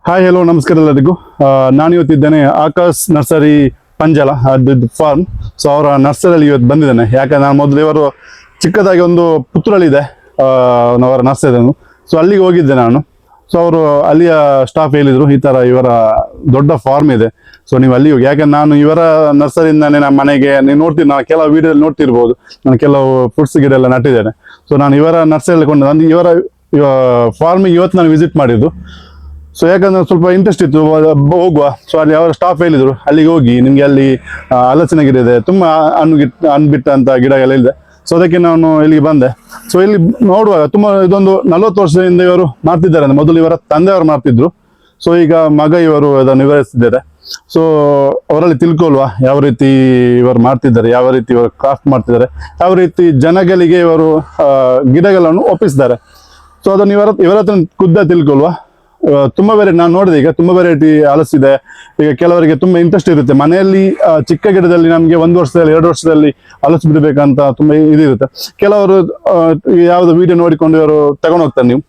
Hi hello ನಮಸ್ಕಾರ ಎಲ್ಲರಿಗೂ. ನಾನು ಇವತ್ತಿದ್ದೇನೆ ಆಕಾಶ್ ನರ್ಸರಿ ಪಂಜಲ ಅದು ಫಾರ್ಮ್. ಸೊ ಅವರ ನರ್ಸರಿಯಲ್ಲಿ ಇವತ್ತು ಬಂದಿದ್ದೇನೆ. ಯಾಕಂದ್ರೆ ನಾನು ಮೊದಲು ಇವರು ಚಿಕ್ಕದಾಗಿ ಒಂದು ಪುತ್ತೂರಲ್ಲಿ ಅವರ ನರ್ಸರಿಯನ್ನು. ಸೊ ಅಲ್ಲಿಗೆ ಹೋಗಿದ್ದೆ ನಾನು. ಸೊ ಅವರು ಅಲ್ಲಿಯ ಸ್ಟಾಫ್ ಹೇಳಿದರು ಈ ಥರ ಇವರ ದೊಡ್ಡ ಫಾರ್ಮ್ ಇದೆ, ಸೊ ನೀವು ಅಲ್ಲಿ ಹೋಗಿ. ಯಾಕಂದ್ರೆ ನಾನು ಇವರ ನರ್ಸರಿಯಿಂದಾನೆ ನಮ್ಮ ಮನೆಗೆ ನೀವು ನೋಡ್ತೀನಿ, ನಾನು ಕೆಲವು ವಿಡಿಯೋದಲ್ಲಿ ನೋಡ್ತಿರ್ಬೋದು, ನಾನು ಕೆಲವು ಫ್ರೂಟ್ಸ್ ಗಿಡ ಎಲ್ಲ ನಟ್ಟಿದ್ದೇನೆ. ಸೊ ನಾನು ಇವರ ನರ್ಸರಿಯಲ್ಲಿ ಕೊಂಡು ನಾನು ಇವರ ಫಾರ್ಮಿಗೆ ಇವತ್ತು ನಾನು ವಿಸಿಟ್ ಮಾಡಿದ್ದು. ಸೊ ಯಾಕಂದ್ರೆ ಸ್ವಲ್ಪ ಇಂಟ್ರೆಸ್ಟ್ ಇತ್ತು ಹೋಗುವ. ಸೊ ಅಲ್ಲಿ ಅವರ ಸ್ಟಾಫ್ ಹೇಳಿದರು ಅಲ್ಲಿಗೆ ಹೋಗಿ, ನಿಮಗೆ ಅಲ್ಲಿ ಹಲಸಿನ ಗಿಡ ಇದೆ, ತುಂಬ ಹಣ್ಣು ಗಿಡಗಳೆಲ್ಲ ಇದೆ. ಸೊ ಅದಕ್ಕೆ ನಾನು ಇಲ್ಲಿಗೆ ಬಂದೆ. ಸೊ ಇಲ್ಲಿ ನೋಡುವಾಗ ತುಂಬ ಇದೊಂದು 40 ವರ್ಷದಿಂದ ಇವರು ಮಾಡ್ತಿದ್ದಾರೆ. ಮೊದಲು ಇವರ ತಂದೆಯವರು ಮಾಡ್ತಿದ್ರು. ಸೊ ಈಗ ಮಗ ಇವರು ಅದನ್ನು ನಿರ್ವಹಿಸ್ತಿದ್ದಾರೆ. ಸೊ ಅವರಲ್ಲಿ ತಿಳ್ಕೊಳ್ಳುವ ಯಾವ ರೀತಿ ಇವರು ಮಾಡ್ತಿದ್ದಾರೆ, ಯಾವ ರೀತಿ ಇವರು ಕ್ರಾಫ್ಟ್ ಮಾಡ್ತಿದ್ದಾರೆ, ಯಾವ ರೀತಿ ಜನಗಳಿಗೆ ಇವರು ಗಿಡಗಳನ್ನು ಒಪ್ಪಿಸಿದ್ದಾರೆ. ಸೊ ಅದನ್ನು ಇವರ ಹತ್ರ ಖುದ್ದ ತಿಳ್ಕೊಳ್ಳುವ. ತುಂಬ ವೆರೈಟಿ ನಾನು ನೋಡಿದೆ, ಈಗ ತುಂಬ ವೆರೈಟಿ ಹಲಸಿದೆ. ಈಗ ಕೆಲವರಿಗೆ ತುಂಬ ಇಂಟ್ರೆಸ್ಟ್ ಇರುತ್ತೆ ಮನೆಯಲ್ಲಿ ಚಿಕ್ಕ ಗಿಡದಲ್ಲಿ ನಮಗೆ 1 ವರ್ಷದಲ್ಲಿ 2 ವರ್ಷದಲ್ಲಿ ಹಲಸು ಬಿಡಬೇಕಂತ ತುಂಬ ಇದಿರುತ್ತೆ. ಕೆಲವರು ಯಾವುದು ವಿಡಿಯೋ ನೋಡಿಕೊಂಡು ಇವರು ತಗೊಂಡು ಹೋಗ್ತಾರೆ. ನೀವು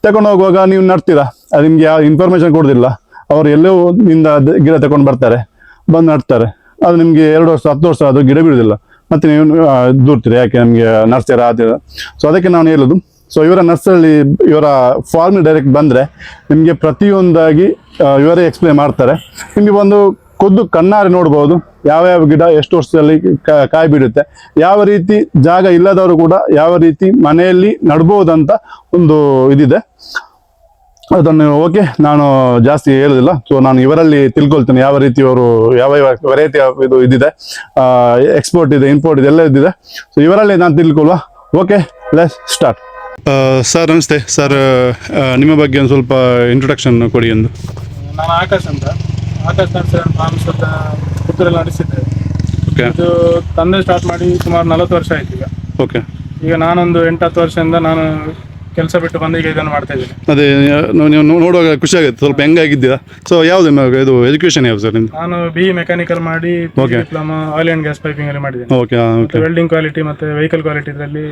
ತಗೊಂಡು ಹೋಗುವಾಗ ನೀವು ನಡ್ತೀರಾ, ಅದು ನಿಮ್ಗೆ ಯಾವ ಇನ್ಫಾರ್ಮೇಶನ್ ಕೊಡೋದಿಲ್ಲ. ಅವರು ಎಲ್ಲೋ ನಿಂದ ಗಿಡ ತಗೊಂಡು ಬರ್ತಾರೆ, ಬಂದು ನಡ್ತಾರೆ. ಅದು ನಿಮಗೆ 2 ವರ್ಷ 10 ವರ್ಷ ಅದು ಗಿಡ ಬಿಡುವುದಿಲ್ಲ, ಮತ್ತೆ ನೀವು ದೂರ್ತೀರಿ. ಯಾಕೆ ನಮಗೆ ನರ್ಸರಿ ಆದ. ಸೊ ಅದಕ್ಕೆ ನಾನು ಹೇಳೋದು, ಸೊ ಇವರ ನರ್ಸರಿಯಲ್ಲಿ ಇವರ ಫಾರ್ಮ್ ಡೈರೆಕ್ಟ್ ಬಂದರೆ ನಿಮಗೆ ಪ್ರತಿಯೊಂದಾಗಿ ಇವರೇ ಎಕ್ಸ್ಪ್ಲೇನ್ ಮಾಡ್ತಾರೆ. ನಿಮಗೆ ಒಂದು ಖುದ್ದು ಕಣ್ಣಾರೆ ನೋಡ್ಬೋದು ಯಾವ ಗಿಡ ಎಷ್ಟು ವರ್ಷದಲ್ಲಿ ಕಾಯಿ ಬಿಡುತ್ತೆ, ಯಾವ ರೀತಿ ಜಾಗ ಇಲ್ಲದವರು ಕೂಡ ಯಾವ ರೀತಿ ಮನೆಯಲ್ಲಿ ನಡ್ಬೋದಂತ ಒಂದು ಇದಿದೆ. ಅದನ್ನು ಓಕೆ, ನಾನು ಜಾಸ್ತಿ ಹೇಳೋದಿಲ್ಲ. ಸೊ ನಾನು ಇವರಲ್ಲಿ ತಿಳ್ಕೊಳ್ತೇನೆ ಯಾವ ರೀತಿ ಅವರು ಯಾವ ವೆರೈಟಿ ಇದು ಇದಿದೆ, ಎಕ್ಸ್ಪೋರ್ಟ್ ಇದೆ, ಇಂಪೋರ್ಟ್ ಇದೆ, ಎಲ್ಲ ಇದಿದೆ. ಸೊ ಇವರಲ್ಲಿ ನಾನು ತಿಳ್ಕೊಳ್ಳುವ. Okay, let's start. ಸರ್ ನಮಸ್ತೆ ಸರ್, ನಿಮ್ಮ ಬಗ್ಗೆ ಒಂದು ಸ್ವಲ್ಪ ಇಂಟ್ರೊಡಕ್ಷನ್ ಕೊಡಿ ಎಂದು. ನಾನು ಆಕಾಶ್ ಅಂತ, ಆಕಾಶ್ ನರ್ಸರಿ ಫಾರ್ಮ್ಸ್ ಅಂತ ಪುತ್ತೂರಲ್ಲಿ ನಡೆಸಿದ್ದೆ. ಓಕೆ. ಇದು ತಂದೆ ಸ್ಟಾರ್ಟ್ ಮಾಡಿ ಸುಮಾರು 40 ವರ್ಷ ಆಯ್ತು ಈಗ. ಓಕೆ. ಈಗ ನಾನೊಂದು 8-10 ವರ್ಷದಿಂದ ನಾನು ಕೆಲಸ ಬಿಟ್ಟು ಬಂದು ಈಗ ಇದನ್ನು ಮಾಡ್ತಾ ಇದ್ದೀನಿ. ಅದೇ ನೀವು ನೋಡುವಾಗ ಖುಷಿ ಆಗುತ್ತೆ. ಸ್ವಲ್ಪ ಹೆಂಗಾಗಿದ್ದೀರಾ? ಸೊ ಯಾವುದು ಇದು ಎಜುಕೇಶನ್ ಯಾವುದು ಸರ್ ನಿಮ್ದು? ನಾನು BE ಮೆಕ್ಯಾನಿಕಲ್ ಮಾಡಿ diploma oil and gas piping ಅಲ್ಲಿ ಮಾಡಿದ್ದೇನೆ. ಓಕೆ. ಓಕೆ. ವೆಲ್ಡಿಂಗ್ ಕ್ವಾಲಿಟಿ ಮತ್ತೆ ವೆಹಿಕಲ್ ಕ್ವಾಲಿಟಿ ಇದರಲ್ಲಿ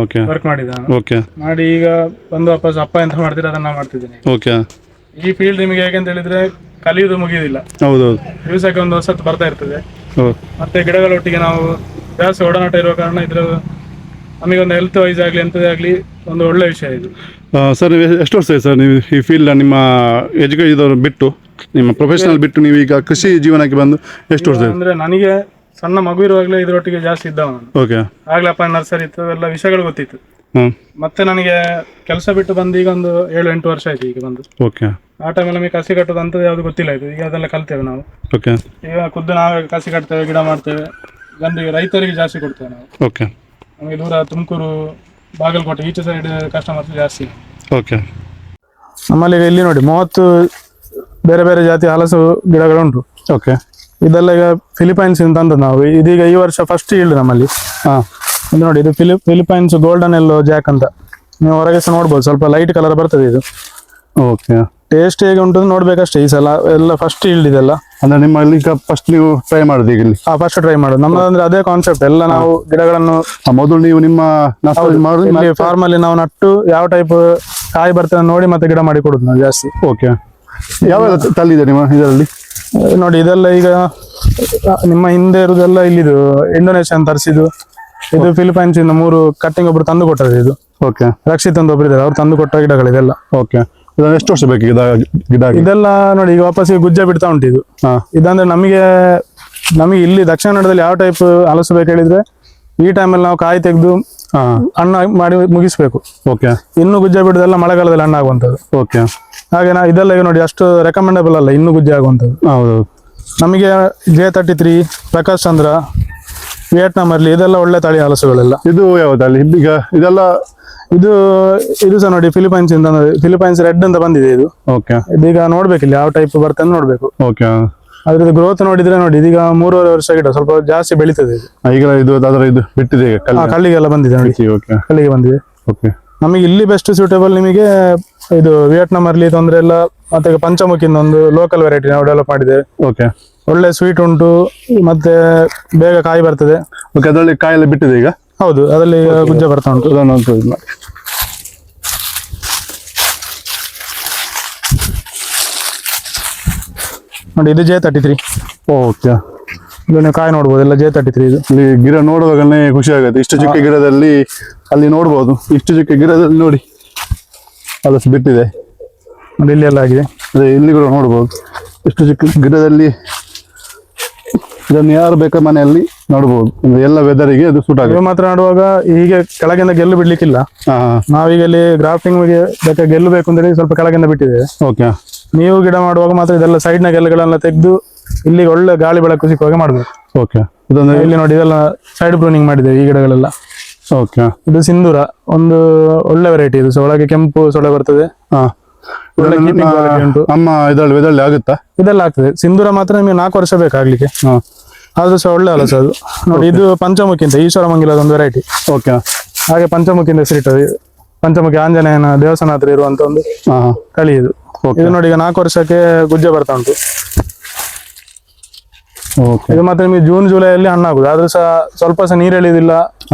ಓಕೆ ವರ್ಕ್ ಮಾಡಿದ್ದೆ. ಓಕೆ. ಮಾಡಿ ಈಗ ಬಂದು ವಾಪಸ್ ಅಪ್ಪ ಎಂತ ಮಾಡ್ತೀರಾ ಅದನ್ನ ಮಾಡ್ತಿದ್ದೀನಿ. ಓಕೆ. ಈ ಫೀಲ್ಡ್ ನಿಮಗೆ ಹೇಗಂತ ಹೇಳಿದ್ರೆ ಕಲಿಯುವುದು ಮುಗಿಯುವುದಿಲ್ಲ. ಹೌದೌದು. ದಿವಸಕ್ಕೆ ಒಂದು ಹೊಸತ್ತು ಬರ್ತಾ ಇರ್ತದೆ. ಹೌದು. ಮತ್ತೆ ಗಿಡಗಳೊಟ್ಟಿಗೆ ನಾವು ಜಾಸ್ತಿ ಒಡನಾಟ ಇರುವ ಕಾರಣ ಇದ್ರ ನಮಗೊಂದು ಹೆಲ್ತ್ ವೈಸ್ ಆಗಲಿ ಎಂಥದೇ ಆಗಲಿ ಒಂದು ಒಳ್ಳೆ ವಿಷಯ ಇದು. ಸರ್ ಎಷ್ಟು ವರ್ಷ ಸರ್ ನೀವು ಈ ಫೀಲ್ಡ್ ನಿಮ್ಮ ಎಜುಕೇಷನ್ ಬಿಟ್ಟು, ನಿಮ್ಮ ಪ್ರೊಫೆಷನಲ್ ಬಿಟ್ಟು ನೀವು ಈಗ ಕೃಷಿ ಜೀವನಕ್ಕೆ ಬಂದು ಎಷ್ಟು ವರ್ಷ? ಅಂದ್ರೆ ನನಗೆ ಸಣ್ಣ ಮಗು ಇರುವಾಗಲೇ ಇದರೊಟ್ಟಿಗೆ ಜಾಸ್ತಿ ಇದ್ದವ ನಾನು. ಓಕೆ. ಆಗ್ಲೇ ಅಪ್ಪ ನರ್ಸರಿ ಇತ್ತು, ಎಲ್ಲ ವಿಷಯಗಳು ಗೊತ್ತಿತ್ತು. ಮತ್ತೆ ನನಗೆ ಕೆಲಸ ಬಿಟ್ಟು ಬಂದು ಈಗ ಒಂದು 7-8 ವರ್ಷ ಆಯ್ತು ಈಗ ಬಂದು. ಓಕೆ. ಆ ಟೈಮಲ್ಲಿ ನಮಗೆ ಕಸಿ ಕಟ್ಟೋದು ಅಂತ ಯಾವುದು ಗೊತ್ತಿಲ್ಲ ಇದು. ಈಗ ಅದೆಲ್ಲ ಕಲ್ತೇವೆ ನಾವು. ಓಕೆ. ಈಗ ಖುದ್ದು ನಾವೇ ಕಸಿ ಕಟ್ತೇವೆ, ಗಿಡ ಮಾಡ್ತೇವೆ, ಜನರಿಗೆ ರೈತರಿಗೆ ಜಾಸ್ತಿ ಕೊಡ್ತೇವೆ ನಾವು. ಓಕೆ. ನಮಗೆ ದೂರ ತುಮಕೂರು, ಬಾಗಲಕೋಟೆ ಈಚೆ ಸೈಡ್ ಕಸ್ಟಮರ್ಸ್ ಜಾಸ್ತಿ. ಓಕೆ. ನಮ್ಮಲ್ಲಿ ಇಲ್ಲಿ ನೋಡಿ 30 ಬೇರೆ ಬೇರೆ ಜಾತಿಯ ಹಲಸು ಗಿಡಗಳುಂಟು. ಓಕೆ. ಇದೆಲ್ಲ ಈಗ ಫಿಲಿಪೈನ್ಸ್ ಇಂದ ತಂದದ್ದು ನಾವು. ಇದೀಗ ಈ ವರ್ಷ ಫಸ್ಟ್ ಈಲ್ಡ್ ನಮ್ಮಲ್ಲಿ. ಇದು ನೋಡಿ, ಇದು ಫಿಲಿಪೈನ್ಸ್ ಗೋಲ್ಡನ್ ಎಲ್ಲೋ ಜಾಕ್ ಅಂತ. ನೀವು ಹೊರಗೆ ಸಹ ನೋಡ್ಬೋದು, ಸ್ವಲ್ಪ ಲೈಟ್ ಕಲರ್ ಬರ್ತದೆ ಇದು. ಓಕೆ. ಟೇಸ್ಟ್ ಹೇಗೆ ಉಂಟು ನೋಡ್ಬೇಕಷ್ಟೇ. ಈ ಸಲ ಎಲ್ಲ ಫಸ್ಟ್ ಈಲ್ಡ್ ಇದೆಲ್ಲ. ಅಂದ್ರೆ ನಿಮ್ಮಲ್ಲಿ ಈಗ ಫಸ್ಟ್ ನೀವು ಟ್ರೈ ಮಾಡೋದು ಈಗ ಇಲ್ಲಿ? ಫಸ್ಟ್ ಟ್ರೈ ಮಾಡೋದು ನಮ್ಮದಂದ್ರೆ ಅದೇ ಕಾನ್ಸೆಪ್ಟ್. ಎಲ್ಲ ನಾವು ಗಿಡಗಳನ್ನು ಮೊದಲು ನೀವು ನಿಮ್ಮ ಇಲ್ಲಿ ಫಾರ್ಮ್ ಅಲ್ಲಿ ನಾವು ನಟ್ಟು ಯಾವ ಟೈಪ್ ಕಾಯಿ ಬರ್ತದೆ ನೋಡಿ ಮತ್ತೆ ಗಿಡ ಮಾಡಿ ಕೊಡುದು ನಾವು ಜಾಸ್ತಿ. ಓಕೆ. ಯಾವ ತಳಿ ಇದೆ ನಿಮ್ಮ ಇದರಲ್ಲಿ? ನೋಡಿ, ಇದೆಲ್ಲ ಈಗ ನಿಮ್ಮ ಹಿಂದೆ ಇರುವುದೆಲ್ಲ ಇಲ್ಲಿದು ಇಂಡೋನೇಷಿಯನ್ ತರಿಸಿದ್ದು. ಇದು ಫಿಲಿಪೈನ್ಸ್ ಇಂದ 3 ಕಟ್ಟಿಂಗ್ ಒಬ್ರು ತಂದು ಕೊಟ್ಟದ್ದು ಇದು. ಓಕೆ. ರಕ್ಷಿತ್ ಅಂತ ಒಬ್ರು ಇದ್ದಾರೆ, ಅವ್ರು ತಂದು ಕೊಟ್ಟ ಗಿಡಗಳಿದೆಲ್ಲ. ಓಕೆ. ಎಷ್ಟು ವರ್ಷ ಬೇಕು ಗಿಡ? ಇದೆಲ್ಲ ನೋಡಿ ಈಗ ವಾಪಸ್ ಗುಜ್ಜ ಬಿಡ್ತಾ ಉಂಟು ಇದು. ಇದಂದ್ರೆ ನಮಗೆ ಇಲ್ಲಿ ದಕ್ಷಿಣ ಕನ್ನಡದಲ್ಲಿ ಯಾವ ಟೈಪ್ ಹಲಸು ಬೇಕು ಹೇಳಿದ್ರೆ ಈ ಟೈಮಲ್ಲಿ ನಾವು ಕಾಯಿ ತೆಗೆದು ಹಣ್ಣು ಮಾಡಿ ಮುಗಿಸ್ಬೇಕು. ಓಕೆ. ಇನ್ನು ಗುಜ್ಜ ಬಿಡುದೆಲ್ಲ ಮಳೆಗಾಲದಲ್ಲಿ ಹಣ್ಣು ಆಗುವಂಥದ್ದು. ಓಕೆ. ಹಾಗೆ ಇದೆಲ್ಲ ಈಗ ನೋಡಿ ಅಷ್ಟು ರೆಕಮೆಂಡಬಲ್ ಅಲ್ಲ ಇನ್ನು ಗುಜ್ಜೆ ಆಗುವಂಥದ್ದು. ಹೌದು. ನಮಗೆ J33, ಪ್ರಕಾಶ್ ಚಂದ್ರ, ವಿಯೆಟ್ನಾಂ ಅಲ್ಲಿ ಇದೆಲ್ಲ ಒಳ್ಳೆ ತಳಿ ಹಲಸುಗಳೆಲ್ಲ. ಇದು ಯಾವ ತಳಿ ಈಗ? ಇದೆಲ್ಲ ಇದು ಸಹ ನೋಡಿ ಫಿಲಿಪೈನ್ಸ್ ಇಂದ, ಫಿಲಿಪೈನ್ಸ್ ರೆಡ್ ಅಂತ ಬಂದಿದೆ ಇದು. ಓಕೆ. ಇದೀಗ ನೋಡ್ಬೇಕಿಲ್ಲ ಯಾವ ಟೈಪ್ ಬರ್ತದೆ ನೋಡ್ಬೇಕು. ಓಕೆ. ಅದ್ರದ್ದು ಗ್ರೋತ್ ನೋಡಿದ್ರೆ ನೋಡಿ, ಇದೀಗ 3.5 ವರ್ಷ ಗಿಡ ಸ್ವಲ್ಪ ಜಾಸ್ತಿ ಬೆಳೀತದೆ ಇದು. ಈಗ ಇದು ಬಿಟ್ಟಿದೆ ಈಗ ಕಳ್ಳಿಗೆಲ್ಲ ಬಂದಿದೆ ನೋಡಿ. ಓಕೆ. ಕಳ್ಳಿಗೆ ಬಂದಿದೆ. ಓಕೆ. ನಮಗೆ ಇಲ್ಲಿ ಬೆಸ್ಟ್ ಸೂಟೇಬಲ್ ನಿಮಗೆ ಇದು ವಿಯೆಟ್ನಾಂ ಅಲ್ಲಿ ತೊಂದರೆ ಇಲ್ಲ. ಮತ್ತೆ ಪಂಚಮುಖಿಂದ ಒಂದು ಲೋಕಲ್ ವೆರೈಟಿ ನಾವು ಡೆವಲಪ್ ಮಾಡಿದ್ದೇವೆ. ಓಕೆ. ಒಳ್ಳೆ ಸ್ವೀಟ್ ಉಂಟು, ಮತ್ತೆ ಬೇಗ ಕಾಯಿ ಬರ್ತದೆ. ಓಕೆ. ಅದರಲ್ಲಿ ಕಾಯಿ ಎಲ್ಲ ಬಿಟ್ಟಿದೆ ಈಗ? ಹೌದು, ಅದರಲ್ಲಿ ಗುಜ್ಜ ಬರ್ತಾ ಉಂಟು. ನೋಡಿ ಇದು J33. ಓಕೆ. ಇದು ನೀವು ಕಾಯಿ ನೋಡ್ಬೋದು, ಎಲ್ಲ J33 ಇದು. ಇಲ್ಲಿ ಗಿಡ ನೋಡುವಾಗನೇ ಖುಷಿ ಆಗುತ್ತೆ. ಇಷ್ಟು ಚಿಕ್ಕ ಗಿಡದಲ್ಲಿ ಅಲ್ಲಿ ನೋಡ್ಬೋದು, ಇಷ್ಟು ಚಿಕ್ಕ ಗಿಡದಲ್ಲಿ ನೋಡಿ ಹಲಸು ಬಿಟ್ಟಿದೆ. ನೋಡಿ ಇಲ್ಲಿ ಎಲ್ಲ ಆಗಿದೆ. ಅದೇ ಇಲ್ಲಿ ಕೂಡ ನೋಡ್ಬೋದು, ಇಷ್ಟು ಚಿಕ್ಕ ಗಿಡದಲ್ಲಿ ಇದನ್ನು ಯಾರು ಬೇಕಾದ ಮನೆಯಲ್ಲಿ ನೋಡ್ಬೋದು. ಅಂದ್ರೆ ಎಲ್ಲ ವೆದರಿಗೆ ಅದು ಸೂಟ್ ಆಗುತ್ತೆ. ಇವು ಮಾತ್ರ ನಡುವಾಗ ಹೀಗೆ ಕೆಳಗಿಂದ ಗೆಲ್ಲು ಬಿಡ್ಲಿಕ್ಕಿಲ್ಲ. ನಾವೀಗ ಇಲ್ಲಿ ಗ್ರಾಫ್ಟಿಂಗ್ ಬೇಕಾ ಗೆಲ್ಲು ಬೇಕು ಅಂತೇಳಿ ಸ್ವಲ್ಪ ಕೆಳಗಿಂದ ಬಿಟ್ಟಿದ್ದೇವೆ. ಓಕೆ. ನೀವು ಗಿಡ ಮಾಡುವಾಗ ಮಾತ್ರ ಇದೆಲ್ಲ ಸೈಡ್ನ ಗೆಲ್ಲುಗಳೆಲ್ಲ ತೆಗೆದು ಇಲ್ಲಿ ಒಳ್ಳೆ ಗಾಳಿ ಬೆಳಕು ಸಿಕ್ಕುವಾಗ ಮಾಡ್ಬೇಕು. ಓಕೆ. ಇದೊಂದು ಇಲ್ಲಿ ನೋಡಿ ಇದೆಲ್ಲ ಸೈಡ್ ಪ್ರೂನಿಂಗ್ ಮಾಡಿದ್ದೇವೆ ಈ ಗಿಡಗಳೆಲ್ಲ. ಓಕೆ. ಇದು ಸಿಂಧೂರ, ಒಂದು ಒಳ್ಳೆ ವೆರೈಟಿ. ಇದು ಒಳಗೆ ಕೆಂಪು ಸೊಳ್ಳೆ ಬರ್ತದೆ. ಒಳ್ಳೆ keeping quality ಉಂಟು. ನಮ್ಮ ಇದರಲ್ಲಿ ಆಗುತ್ತಾ? ಇದೆಲ್ಲ ಆಗ್ತದೆ. ಸಿಂಧೂರ ಮಾತ್ರ ನಿಮಗೆ 4 ವರ್ಷ ಬೇಕಾಗ್ಲಿಕ್ಕೆ. ಆದ್ರೂ ಸಹ ಒಳ್ಳೆ ಹಲಸು ಅದು. ನೋಡಿ ಇದು ಪಂಚಮುಖಿ ಅಂತ, ಈಶ್ವರ ಮಂಗಿಲದ ಒಂದು ವೆರೈಟಿ. ಓಕೆ. ಹಾಗೆ ಪಂಚಮುಖಿ ಅಂತ ಹೆಸರಿಟ್ಟது. ಪಂಚಮುಖಿ ಆಂಜನೇಯನ ದೇವಸ್ಥಾನ ಹತ್ರ ಇರುವಂತ ಒಂದು ತಳಿ ಇದು. ಇದು ನೋಡಿ ಈಗ 4 ವರ್ಷಕ್ಕೆ ಗುಜ್ಜೆ ಬರ್ತಾ ಉಂಟು. ಇದು ಮಾತ್ರ ನಿಮಗೆ ಜೂನ್ ಜುಲೈಯಲ್ಲಿ ಹಣ್ಣಾಗುದು. ಆದ್ರೂ ಸಹ ಸ್ವಲ್ಪ ಸಹ ನೀರು ಎಳೆಯುದಿಲ್ಲ,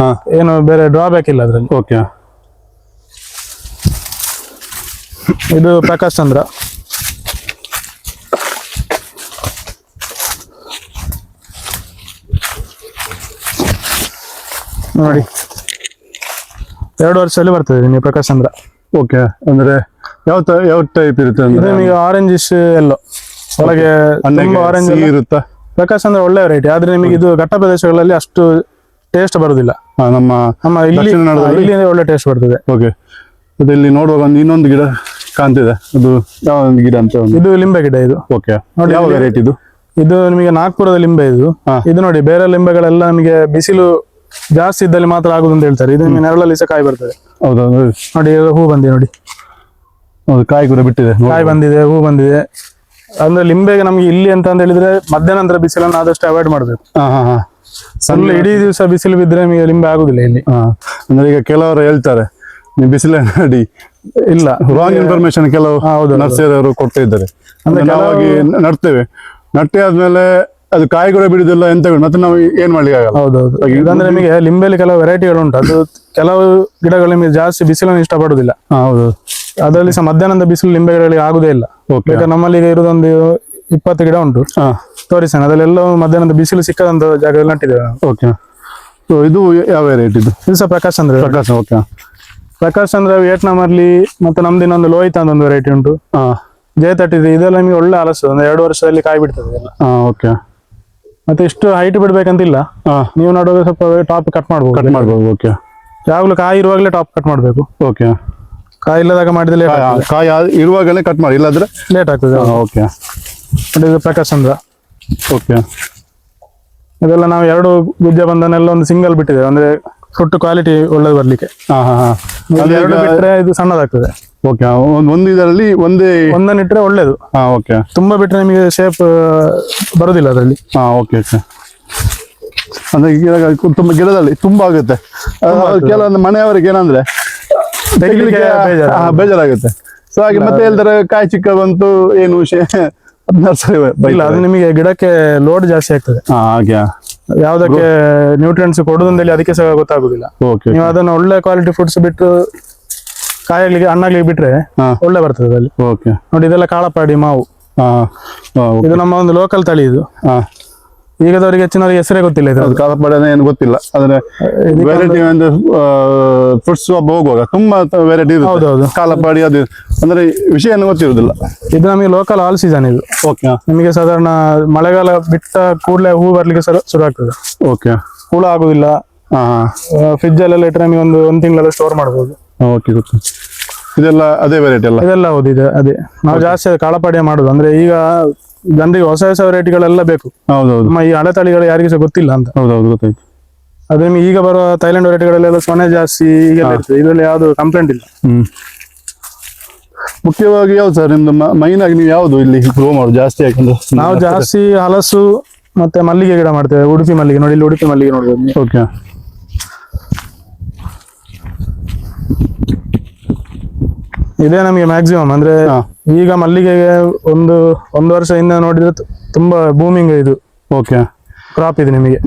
ಏನು ಬೇರೆ ಡ್ರಾಬ್ಯಾಕ್ ಇಲ್ಲ ಅದ್ರಲ್ಲಿ. ಓಕೆ. ಇದು ಪ್ರಕಾಶ್ ಚಂದ್ರ. ನೋಡಿ 2 ವರ್ಷದಲ್ಲಿ ಬರ್ತದೆ ನಿಮಗೆ ಪ್ರಕಾಶ್ ಚಂದ್ರ. ಓಕೆ. ಅಂದ್ರೆ ಯಾವ ಟೈಪ್ ಇರುತ್ತೆ ಅಂದ್ರೆ ನಿಮಗೆ ಆರೆಂಜಿಶ್ ಎಲ್ಲೋ ಒಳಗೆ ಆರೆಂಜ್ ಇರುತ್ತಾ? ಪ್ರಕಾಶ್ ಚಂದ್ರ ಒಳ್ಳೆ ವೆರೈಟಿ. ಆದ್ರೆ ನಿಮಗೆ ಇದು ಘಟ್ಟ ಪ್ರದೇಶಗಳಲ್ಲಿ ಅಷ್ಟು ಟೇಸ್ಟ್ ಬರುದಿಲ್ಲ. ನಮ್ಮ ಇಲ್ಲಿ ಒಳ್ಳೆ ಟೇಸ್ಟ್ ಬರ್ತದೆ. ಓಕೆ. ಅದು ಇಲ್ಲಿ ನೋಡುವಾಗ ಒಂದು ಇನ್ನೊಂದು ಗಿಡ ಕಾಣ್ತಿದೆ, ಅದು ಯಾವ ಒಂದು ಗಿಡ ಅಂತ? ಇದು ಲಿಂಬೆ ಗಿಡ ಇದು. ಓಕೆ. ಯಾವ ವೆರೈಟಿ ಇದು? ಇದು ನಿಮಗೆ ನಾಗ್ಪುರದ ಲಿಂಬೆ ಇದು. ಇದು ನೋಡಿ ಬೇರೆ ಲಿಂಬೆಗಳೆಲ್ಲ ನಮಗೆ ಬಿಸಿಲು ಜಾಸ್ತಿ ಇದ್ದಲ್ಲಿ ಮಾತ್ರ ಆಗುದು ಅಂತ ಹೇಳ್ತಾರೆ. ಇದು ನಿಮಗೆ ನೆರಳಲ್ಲಿ ಸಹ ಕಾಯಿ ಬರ್ತದೆ. ಹೌದಾ? ನೋಡಿ ಹೂ ಬಂದಿದೆ ನೋಡಿ. ಹೌದು, ಕಾಯಿ ಕೂಡ ಬಿಟ್ಟಿದೆ. ಕಾಯಿ ಬಂದಿದೆ, ಹೂ ಬಂದಿದೆ. ಅಂದ್ರೆ ಲಿಂಬೆಗೆ ನಮ್ಗೆ ಇಲ್ಲಿ ಅಂತ ಹೇಳಿದ್ರೆ ಮಧ್ಯಾಹ್ನಂತರ ಬಿಸಿಲನ್ನು ಆದಷ್ಟು ಅವಾಯ್ಡ್ ಮಾಡ್ಬೇಕು. ಸಣ್ಣ ಇಡೀ ದಿವಸ ಬಿಸಿಲು ಬಿದ್ರೆ ನಮಗೆ ಲಿಂಬೆ ಆಗುದಿಲ್ಲ ಇಲ್ಲಿ. ಅಂದ್ರೆ ಈಗ ಕೆಲವರು ಹೇಳ್ತಾರೆ ನೀವು ಬಿಸಿಲ ನೋಡಿ, ಇಲ್ಲ ರಾಂಗ್ ಇನ್ಫಾರ್ಮೇಶನ್ ಕೆಲವು ನರ್ಸರಿಯವರು ಕೊಡ್ತಾ ಇದ್ದಾರೆ. ಅಂದ್ರೆ ನಾವಾಗಿ ನಡ್ತೇವೆ, ನಟ್ಟೆ ಆದ್ಮೇಲೆ ಅದು ಕಾಯಿ ಕೂಡ ಬಿಡುದಿಲ್ಲ, ಎಂತ ಮತ್ತೆ ನಾವು ಏನ್ ಮಾಡ್ಲಿಕ್ಕೆ ಆಗಲ್ಲ. ಹೌದೌದು. ಇದಂದ್ರೆ ನಿಮಗೆ ಲಿಂಬೆಲಿ ಕೆಲವು ವೆರೈಟಿಗಳು ಉಂಟು. ಅದು ಕೆಲವು ಗಿಡಗಳು ನಿಮಗೆ ಜಾಸ್ತಿ ಬಿಸಿಲನ್ನು ಇಷ್ಟಪಡುದಿಲ್ಲ. ಹೌದು. ಅದರಲ್ಲಿ ಸಹ ಮಧ್ಯಾಹ್ನದ ಬಿಸಿಲು ಲಿಂಬೆಗಳಿಗೆ ಆಗುದೇ ಇಲ್ಲ. ನಮ್ಮಲ್ಲಿ ಇರೋದೊಂದು 20 ಗಿಡ ಉಂಟು, ತೋರಿಸೋಣ. ಅದರಲ್ಲೆಲ್ಲ ಮಧ್ಯಾಹ್ನದ ಬಿಸಿಲು ಸಿಕ್ಕದಂತ ಜಾಗದಲ್ಲಿ ನಟ್ಟಿದ್ದೇವೆ. ಓಕೆ. ಇದು ಯಾವ ವೆರೈಟಿ ಇದು? ಇದು ಸಹ ಪ್ರಕಾಶ್ ಚಂದ್ರ. ಪ್ರಕಾಶ್. ಓಕೆ. ಪ್ರಕಾಶ್ ಚಂದ್ರ, ವಿಯೆಟ್ನಾಂ ಅಲ್ಲಿ ಮತ್ತೆ ನಮ್ದು ಇನ್ನೊಂದು ಲೋಹಿತ್ ಅಂತ ಒಂದು ವೆರೈಟಿ ಉಂಟು. J33. ಇದೆಲ್ಲ ನಿಮಗೆ ಒಳ್ಳೆ ಹಲಸು, ಒಂದು 2 ವರ್ಷದಲ್ಲಿ ಕಾಯಿ ಬಿಡ್ತದೆ ಎಲ್ಲ. ಓಕೆ. ಮತ್ತೆ ಇಷ್ಟು ಹೈಟ್ ಬಿಡ್ಬೇಕಂತಿಲ್ಲ, ನೀವು ನೋಡುವಾಗ ಸ್ವಲ್ಪ ಟಾಪ್ ಕಟ್ ಮಾಡ್ಬೋದು. ಓಕೆ. ಯಾವಾಗಲೂ ಕಾಯಿ ಇರುವಾಗಲೇ ಟಾಪ್ ಕಟ್ ಮಾಡ್ಬೇಕು. ಓಕೆ. ಕಾಯಿ ಇಲ್ಲದಾಗ ಮಾಡಿದ್ರೆ ಕಾಯಿ ಇರುವಾಗಲೇ ಕಟ್ ಮಾಡಿ, ಇಲ್ಲಾಂದ್ರೆ ಲೇಟ್ ಆಗ್ತದೆ. ಓಕೆ. ಇದು ಪ್ರಕಾಶ್ ಚಂದ್ರ. ಓಕೆ. ಇದೆಲ್ಲ ನಾವು 2 ಗುಜ್ಜೆ ಬಂದನೆಲ್ಲ ಒಂದು ಸಿಂಗಲ್ ಬಿಟ್ಟಿದೆ, ಅಂದ್ರೆ ಫುಡ್ ಕ್ವಾಲಿಟಿ ಒಳ್ಳೇದು ಬರ್ಲಿಕ್ಕೆ. 2 ಬಿಟ್ರೆ ಇದು ಸಣ್ಣದಾಗ್ತದೆ. ಓಕೆ. ಒಂದು ಇದರಲ್ಲಿ ಒಂದನ್ನು ಇಟ್ರೆ ಒಳ್ಳೇದು. ಓಕೆ. ತುಂಬಾ ಬಿಟ್ರೆ ನಿಮಗೆ ಶೇಪ್ ಬರುದಿಲ್ಲ ಅದರಲ್ಲಿ. ಓಕೆ. ಅಂದ್ರೆ ತುಂಬಾ ಗಿಡದಲ್ಲಿ ತುಂಬಾ ಆಗುತ್ತೆ. ಕೆಲವೊಂದು ಮನೆಯವರಿಗೆ ಏನಂದ್ರೆ ಬೇಜಾರಾಗುತ್ತೆ. ಸೊ ಹಾಗೆ ಮತ್ತೆ ಹೇಳ್ತಾರೆ ಕಾಯಿ ಚಿಕ್ಕ ಬಂತು ಏನು ವಿಷಯ, ಇಲ್ಲ ಅದು ನಿಮಗೆ ಗಿಡಕ್ಕೆ ಲೋಡ್ ಜಾಸ್ತಿ ಆಗ್ತದೆ. ಹಾಗೆ ಯಾವ್ದಕ್ಕೆ ನ್ಯೂಟ್ರಿಯೆಂಟ್ಸ್ ಕೊಡುದಂದಲ್ಲಿ ಅದಕ್ಕೆ ಸಹ ಗೊತ್ತಾಗುದಿಲ್ಲ. ನೀವು ಅದನ್ನ ಒಳ್ಳೆ ಕ್ವಾಲಿಟಿ ಫ್ರೂಟ್ಸ್ ಬಿಟ್ಟು ಕಾಯಾಗ್ಲಿಕ್ಕೆ ಹಣ್ಣಾಗ್ಲಿಕ್ಕೆ ಬಿಟ್ರೆ ಒಳ್ಳೆ ಬರ್ತದೆ ಅದಲ್ಲಿ. ನೋಡಿ ಇದೆಲ್ಲ ಕಾಳಪಾಡಿ ಮಾವು. ಇದು ನಮ್ಮ ಒಂದು ಲೋಕಲ್ ತಳಿ ಇದು. ಈಗದವರಿಗೆ ಹೆಚ್ಚಿನವರಿಗೆ ಹೆಸರೇ ಗೊತ್ತಿಲ್ಲ ಇದು. ಕಾಳಪಾಡಿ ಏನು ಗೊತ್ತಿಲ್ಲ. ಆದ್ರೆ ವೆರೈಟಿ ಒಂದು ಫ್ರೂಟ್ಸ್ ಹೋಗುವಾಗ ತುಂಬಾ ವೆರೈಟಿ ಇದೆ. ಹೌದೌದು. ಕಾಳಪಾಡಿ ಅದು ಅಂದ್ರೆ ವಿಷಯ ಗೊತ್ತಿರುವುದಿಲ್ಲ. ಇದು ನಮಗೆ ಲೋಕಲ್ ಆಲ್ ಸೀಸನ್ ಇದು. ನಿಮಗೆ ಸಾಧಾರಣ ಮಳೆಗಾಲ ಬಿಟ್ಟ ಕೂಡಲೇ ಹೂ ಬರ್ಲಿಕ್ಕೆ ಶುರು ಆಗ್ತದೆ. ಓಕೆ. ಹುಳ ಆಗುದಿಲ್ಲ. ಫ್ರಿಜ್ ಅಲ್ಲೆಲ್ಲ ಇಟ್ಟರೆ ನಮಗೆ ಒಂದು ತಿಂಗಳ ಸ್ಟೋರ್ ಮಾಡಬಹುದು. ಓಕೆ. ಗೊತ್ತು. ಇದೆಲ್ಲ ಅದೇ ವೆರೈಟಿ ಅಲ್ಲ? ಇದೆಲ್ಲ ಹೌದು. ಇದೆ ಅದೇ ನಾವು ಜಾಸ್ತಿ ಕಾಳಪಾಡಿಯ ಮಾಡುದು. ಅಂದ್ರೆ ಈಗ ಜನರಿಗೆ ಹೊಸ ವೆರೈಟಿಗಳೆಲ್ಲ ಬೇಕು. ಹೌದೌದು. ನಮ್ಮ ಈ ಹಳೆ ತಳಿಗಳು ಯಾರಿಗೂ ಸಹ ಗೊತ್ತಿಲ್ಲ ಅಂತ. ಹೌದೌದು, ಗೊತ್ತಾಯ್ತು. ಅದೇ ನಿಮಗೆ ಈಗ ಬರುವ ಥೈಲ್ಯಾಂಡ್ ವೆರೈಟಿಗಳೆಲ್ಲ ಸೊನೆ ಜಾಸ್ತಿ ಈಗೆಲ್ಲ ಇರ್ತದೆ. ಇದರಲ್ಲಿ ಯಾವ್ದು ಕಂಪ್ಲೇಂಟ್ ಇಲ್ಲ. ಮುಖ್ಯವಾಗಿ ಯಾವ್ದು ಸರ್ ನಿಮ್ದು ಮೈನ್ ಆಗಿ ನೀವು ಯಾವ್ದು ಇಲ್ಲಿ ಗ್ರೋ ಮಾಡೋದು ಜಾಸ್ತಿ? ಯಾಕಂದ್ರೆ ನಾವು ಜಾಸ್ತಿ ಹಲಸು ಮತ್ತೆ ಮಲ್ಲಿಗೆ ಗಿಡ ಮಾಡ್ತೇವೆ. ಉಡುಪಿ ಮಲ್ಲಿಗೆ ನೋಡಿ, ಇಲ್ಲಿ ಉಡುಪಿ ಮಲ್ಲಿಗೆ ನೋಡ್ಬೋದು. ಓಕೆ. ಇದೇ ನಮಗೆ ಮ್ಯಾಕ್ಸಿಮಮ್. ಅಂದ್ರೆ ಈಗ ಮಲ್ಲಿಗೆಗೆ ಒಂದು ವರ್ಷ ಹಿಂದೆ ನೋಡಿದ್ರೆ ತುಂಬಾ ಬೂಮಿಂಗ್ ಇದು. ಓಕೆ. ಕ್ರಾಪ್ ಇದೆ ನಿಮಗೆ.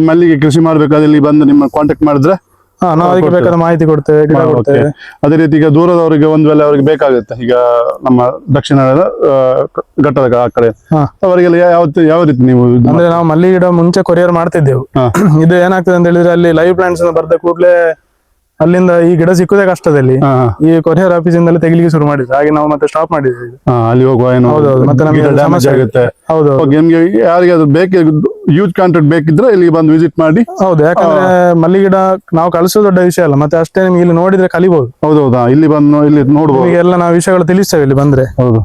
ಮಲ್ಲಿಗೆ ಕೃಷಿ ಮಾಡ್ಬೇಕಾದ್ರೆ ಇಲ್ಲಿ ಬಂದು ನಿಮ್ಮ ಕಾಂಟ್ಯಾಕ್ಟ್ ಮಾಡಿದ್ರೆ ನಾವು ಅದಕ್ಕೆ ಬೇಕಾದ ಮಾಹಿತಿ ಕೊಡ್ತೇವೆ, ಗಿಡ ಕೊಡ್ತೇವೆ. ಅದೇ ರೀತಿ ಈಗ ದೂರದವರಿಗೆ ಒಂದು ವೇಳೆ ಅವರಿಗೆ ಬೇಕಾಗುತ್ತೆ, ಈಗ ನಮ್ಮ ದಕ್ಷಿಣ ಘಟ್ಟದ ಆ ಕಡೆ ಅವರಿಗೆಲ್ಲ ಯಾವ ರೀತಿ ನೀವು ಅಂದ್ರೆ ನಾವು ಮಲ್ಲಿಗೆ ಗಿಡ ಮುಂಚೆ ಕೊರಿಯರ್ ಮಾಡ್ತಿದ್ದೆವು. ಇದು ಏನಾಗ್ತದೆ ಅಂತ ಹೇಳಿದ್ರೆ ಅಲ್ಲಿ ಲೈವ್ ಪ್ಲಾಂಟ್ಸ್ ಬರ್ದ ಕೂಡಲೇ ಅಲ್ಲಿಂದ ಈ ಗಿಡ ಸಿಕ್ಕುದೇ ಕಷ್ಟದಲ್ಲಿ ಈ ಕೊರಿಯರ್ ಆಫೀಸ್ ಇಂದಲೇ ತೆಗಿಲಿಕ್ಕೆ ಶುರು ಮಾಡಿದ್ರು. ಹಾಗೆ ನಾವು ಮತ್ತೆ ಸ್ಟಾಪ್ ಮಾಡಿದ್ವಿ. ಅಲ್ಲಿ ಹೋಗುವ ಏನು ಮತ್ತೆ ನಮಗೆ ಡ್ಯಾಮೇಜ್ ಆಗುತ್ತೆ. ಹೌದು, ನಿಮ್ಗೆ ಯಾರಿಗೆ ಅದು ಬೇಕೇ ಯೂಸ್ ಕಾಂಟ್ರಾಕ್ಟ್ ಬೇಕಿದ್ರೆ ಇಲ್ಲಿ ಬಂದು ವಿಸಿಟ್ ಮಾಡಿ. ಹೌದು, ಯಾಕಂದ್ರೆ ಮಲ್ಲಿಗೆ ಗಿಡ ನಾವು ಕಲಿಸೋ ದೊಡ್ಡ ವಿಷಯ ಅಲ್ಲ, ಮತ್ತೆ ಅಷ್ಟೇ ನಿಮ್ಗೆ ಇಲ್ಲಿ ನೋಡಿದ್ರೆ ಕಲಿಬಹುದು. ಹೌದೌದಾ, ಇಲ್ಲಿ ಬಂದು ಇಲ್ಲಿ ನೋಡ್ಬೋದು, ಎಲ್ಲ ನಾವು ವಿಷಯಗಳು ತಿಳಿಸ್ತೇವೆ ಇಲ್ಲಿ ಬಂದ್ರೆ. ಹೌದು,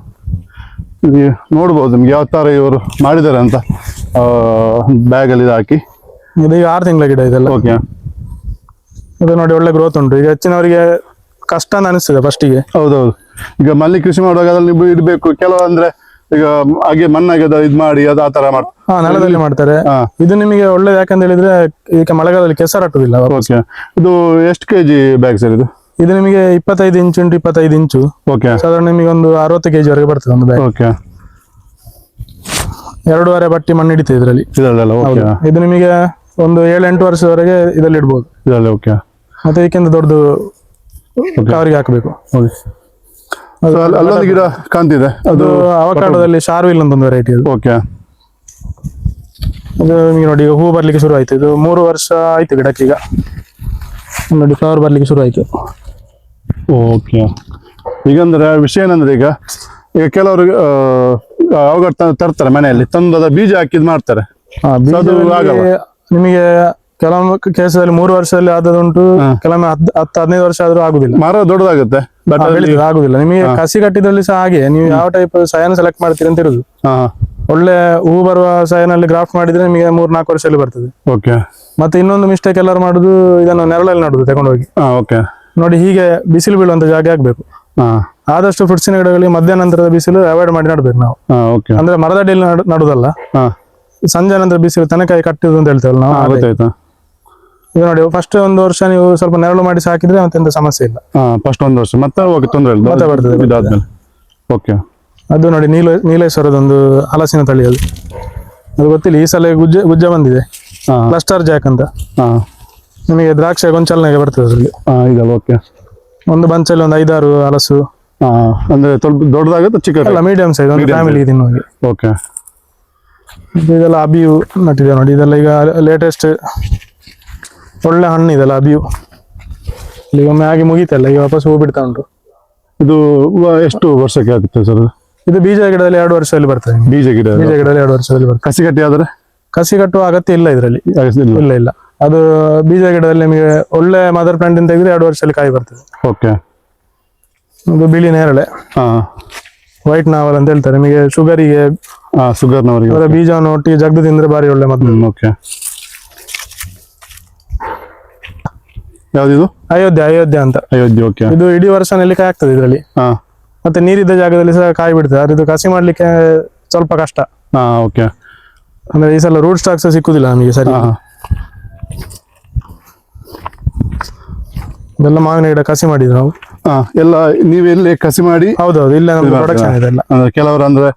ಇಲ್ಲಿ ನೋಡ್ಬೋದು ನಿಮ್ಗೆ ಯಾವ ತರ ಇವರು ಮಾಡಿದ್ದಾರೆ ಅಂತ. ಬ್ಯಾಗ್ ಅಲ್ಲಿ ಹಾಕಿ ಇದು 6 ತಿಂಗಳ ಗಿಡ ಇದೆಲ್ಲ. ಓಕೆ, ಅದು ನೋಡಿ ಒಳ್ಳೆ ಗ್ರೋತ್ ಉಂಟು. ಈಗ ಹೆಚ್ಚಿನವರಿಗೆ ಕಷ್ಟ ಅಂತ ಅನಿಸ್ತದೆ ಫಸ್ಟಿಗೆ. ಹೌದೌದು, ಈಗ ಮಲ್ಲಿ ಕೃಷಿ ಮಾಡುವಾಗ ಅದ್ರಲ್ಲಿ ನೀವು ಇಡ್ಬೇಕು. ಕೆಲವು ಅಂದ್ರೆ ಈಗ ಹಾಗೆ ಮಣ್ಣಾಗೆ ಇದ್ ಮಾಡಿ ಅದು ಆ ತರ ಮಾಡ್ತಾರೆ, ನೆಲದಲ್ಲಿ ಮಾಡ್ತಾರೆ. ಇದು ನಿಮಗೆ ಒಳ್ಳೇದು, ಯಾಕಂತ ಹೇಳಿದ್ರೆ ಈಗ ಮಳೆಗಾಲದಲ್ಲಿ ಕೆಸರಟ್ಟುದಿಲ್ಲ. ಓಕೆ, ಇದು ಎಷ್ಟು ಕೆಜಿ ಬ್ಯಾಗ್ ಸರ್ ಇದು? ಇದು ನಿಮಗೆ 25 ಇಂಚು ಉಂಟು, 25 ಇಂಚು. ಓಕೆ, ಸಾಧಾರಣ ನಿಮಗೆ ಒಂದು 60 kg ವರೆಗೆ ಬರ್ತದೆ ಒಂದು ಬ್ಯಾಗ್. ಓಕೆ, 2.5 ಬಟ್ಟಿ ಮಣ್ಣು ಹಿಡಿತದೆ ಇದರಲ್ಲಿ. ಇದು ನಿಮಗೆ ಒಂದು 7-8 ವರ್ಷದವರೆಗೆ ಇದರಲ್ಲಿ ಇಡ್ಬೋದು. ಓಕೆ, ಮತ್ತೆ ಇದಕ್ಕಿಂತ ದೊಡ್ಡದು ಕವರಿಗೆ ಹಾಕಬೇಕು. ಅಲ್ಲೊಂದು ಗಿಡ ಕಾಣ್ತಿದೆ, ಅದು ಅವಕಾಡೋದಲ್ಲಿ ಶಾರ್ವಿಲ್ ಅಂತ ಒಂದು ವೆರೈಟಿ. ಅದು ಓಕೆ, ಅದು ನಿಮಗೆ ನೋಡಿ ಹೂ ಬರ್ಲಿಕ್ಕೆ ಶುರು ಆಯ್ತು. ಇದು 3 ವರ್ಷ ಆಯ್ತು ಗಿಡಕ್ಕೆ. ಈಗ ನೋಡಿ ಫ್ಲವರ್ ಬರ್ಲಿಕ್ಕೆ ಶುರು ಆಯ್ತು. ಓಕೆ, ಈಗಂದ್ರೆ ವಿಷಯ ಏನಂದ್ರೆ ಈಗ ಕೆಲವರು ಅವಾಗ ತರ್ತಾರೆ ಮನೆಯಲ್ಲಿ ತಂದದ ಬೀಜ ಹಾಕಿದ್ ಮಾಡ್ತಾರೆ. ನಿಮಗೆ ಕೆಲವೊಂದು ಕೇಸಲ್ಲಿ 3 ವರ್ಷದಲ್ಲಿ ಆದದುಂಟು, ಕೆಲವೊಮ್ಮೆ 10-15 ವರ್ಷ ಆದ್ರೂ ಆಗುದಿಲ್ಲ. ಮರ ದೊಡ್ಡದಾಗುತ್ತೆ, ಆಗುದಿಲ್ಲ. ನಿಮಗೆ ಕಸಿ ಕಟ್ಟಿದಲ್ಲಿ ಸಹ ಹಾಗೆ ನೀವು ಯಾವ ಟೈಪ್ ಸಯನ್ ಸೆಲೆಕ್ಟ್ ಮಾಡ್ತೀರಿ ಅಂತ ಇರುದು. ಒಳ್ಳೆ ಹೂ ಬರುವ ಸಯನಲ್ಲಿ ಗ್ರಾಫ್ಟ್ ಮಾಡಿದ್ರೆ ನಿಮಗೆ 3-4 ವರ್ಷದಲ್ಲಿ ಬರ್ತದೆ. ಓಕೆ, ಮತ್ತೆ ಇನ್ನೊಂದು ಮಿಸ್ಟೇಕ್ ಎಲ್ಲರೂ ಮಾಡುದು, ಇದನ್ನು ನೆರಳಲ್ಲಿ ನಡುದು ತಗೊಂಡೋಗಿ. ಓಕೆ, ನೋಡಿ ಹೀಗೆ ಬಿಸಿಲು ಬೀಳುವಂತ ಜಾಗ ಆಗ್ಬೇಕು. ಆದಷ್ಟು ಫ್ರೂಟ್ಸಿನ ಗಿಡಗಳಿಗೆ ಮಧ್ಯಾಹ್ನಂತರದ ಬಿಸಿಲು ಅವಾಯ್ಡ್ ಮಾಡಿ ನಡ್ಬೇಕು ನಾವು. ಅಂದ್ರೆ ಮರದಡಿಯಲ್ಲಿ ನಡುದಲ್ಲ, ಸಂಜೆ ನಂತರ ಬಿಸಿಲು ತನಕಾಯಿ ಕಟ್ಟಿದ್ದು ಅಂತ ಹೇಳ್ತೇವಲ್ಲ ನಾವು. ಇದು ನೋಡಿ ಫಸ್ಟ್ 1 ವರ್ಷ ನೀವು ಸ್ವಲ್ಪ ನೆರಳು ಮಾಡಿ ಸಾಕಿದ್ರೆ ಮತ್ತೆ ಎಂತ ಸಮಸ್ಯೆ ಇಲ್ಲ. ಫಸ್ಟ್ 1 ವರ್ಷ ಮತ್ತೆ ತೊಂದರೆ ಇಲ್ಲ, ಮತ್ತೆ ಬರ್ತದೆ. ಓಕೆ, ಅದು ನೋಡಿ ನೀಲೇಶ್ವರದೊಂದು ಹಲಸಿನ ತಳಿ. ಅದು ಗೊತ್ತಿಲ್ಲ, ಈ ಸಲ ಗುಜ್ಜ ಬಂದಿದೆ, ಕ್ಲಸ್ಟರ್ ಜಾಕ್ ಅಂತ. ನಿಮಗೆ ದ್ರಾಕ್ಷಿ ಗೊಂಚಲನೆಗೆ ಬರ್ತದೆ ಅದರಲ್ಲಿ. ಓಕೆ, ಒಂದು ಬಂಚಲ್ಲಿ ಒಂದು 5-6 ಹಲಸು. ಅಂದ್ರೆ ಸ್ವಲ್ಪ ದೊಡ್ಡದಾಗುತ್ತೆ, ಚಿಕ್ಕ ಮೀಡಿಯಂ ಸೈಜ್, ಒಂದು ಫ್ಯಾಮಿಲಿ ತಿನ್ನುವಾಗೆ. ಓಕೆ, ಇದೆಲ್ಲ ಅಬಿಯು ನಟ್ಟಿದೆ ನೋಡಿ. ಇದೆಲ್ಲ ಈಗ ಲೇಟೆಸ್ಟ್ ಒಳ್ಳೆ ಹಣ್ಣು ಇದೆಲ್ಲ ಅಬಿಯು. ಈಗ ಒಮ್ಮೆ ಆಗಿ ಮುಗೀತಲ್ಲ, ಈಗ ವಾಪಸ್ ಹೂ ಬಿಡ್ತಾ ಉಂಟು. ಇದು ಎಷ್ಟು ವರ್ಷಕ್ಕೆ ಆಗುತ್ತೆ ಸರ್? ಇದು ಬೀಜ ಗಿಡದಲ್ಲಿ 2 ವರ್ಷದಲ್ಲಿ ಬರ್ತದೆ. ಬೀಜ ಗಿಡದಲ್ಲಿ 2 ವರ್ಷದಲ್ಲಿ ಬರ್ತದೆ. ಕಸಿ ಕಟ್ಟಿ ಆದ್ರೆ ಕಸಿ ಕಟ್ಟುವ ಅಗತ್ಯ ಇಲ್ಲ ಇದರಲ್ಲಿ. ಇಲ್ಲ, ಅದು ಬೀಜ ಗಿಡದಲ್ಲಿ ನಿಮಗೆ ಒಳ್ಳೆ ಮದರ್ ಪ್ಲಾಂಟ್ ಅಂತ ತೆಗೆದ್ರೆ 2 ವರ್ಷದಲ್ಲಿ ಕಾಯಿ ಬರ್ತದೆ. ಓಕೆ, ಇದು ಬಿಳಿ ನೇರಳೆ, ವೈಟ್ ನಾವಲ್ ಅಂತ ಹೇಳ್ತಾರೆ. ನಿಮಗೆ ಶುಗರಿಗೆ ಬೀಜವನ್ನು ಒಟ್ಟಿಗೆ ಜಗ್ದು ತಿಂದ್ರೆ ಬಾರಿ ಒಳ್ಳೆ ಮದ್ದು. ಓಕೆ, ಯಾವ್ದು? ಅಯೋಧ್ಯ ಅಂತ. ಓಕೆ, ಇದು ಇಡೀ ವರ್ಷ ನೆಲ್ಲಿಕಾಯಿ ಆಗ್ತದೆ ಇದರಲ್ಲಿ. ಮತ್ತೆ ನೀರಿದ್ದ ಜಾಗದಲ್ಲಿ ಸಹ ಕಾಯಿ ಬಿಡ್ತದೆ. ಅದು ಕಸಿ ಮಾಡ್ಲಿಕ್ಕೆ ಸ್ವಲ್ಪ ಕಷ್ಟ. ಓಕೆ, ಅಂದ್ರೆ ಈ ಸಲ ರೂಟ್ ಸ್ಟಾಕ್ಸ್ ಸಿಕ್ಕುದಿಲ್ಲ ನಮಗೆ ಸರಿ. ಇದೆಲ್ಲ ಮಾವಿನ ಗಿಡ ಕಸಿ ಮಾಡಿದ್ವಿ ನಾವು. ಎಲ್ಲ ನೀವೆಲ್ಲಿ ಕಸಿ ಮಾಡಿ? ಹೌದೌದು, ಇಲ್ಲ ನಮ್ದು ಪ್ರೊಡಕ್ಷನ್ ಇದೆಲ್ಲ. ಕೆಲವರು ಅಂದ್ರೆ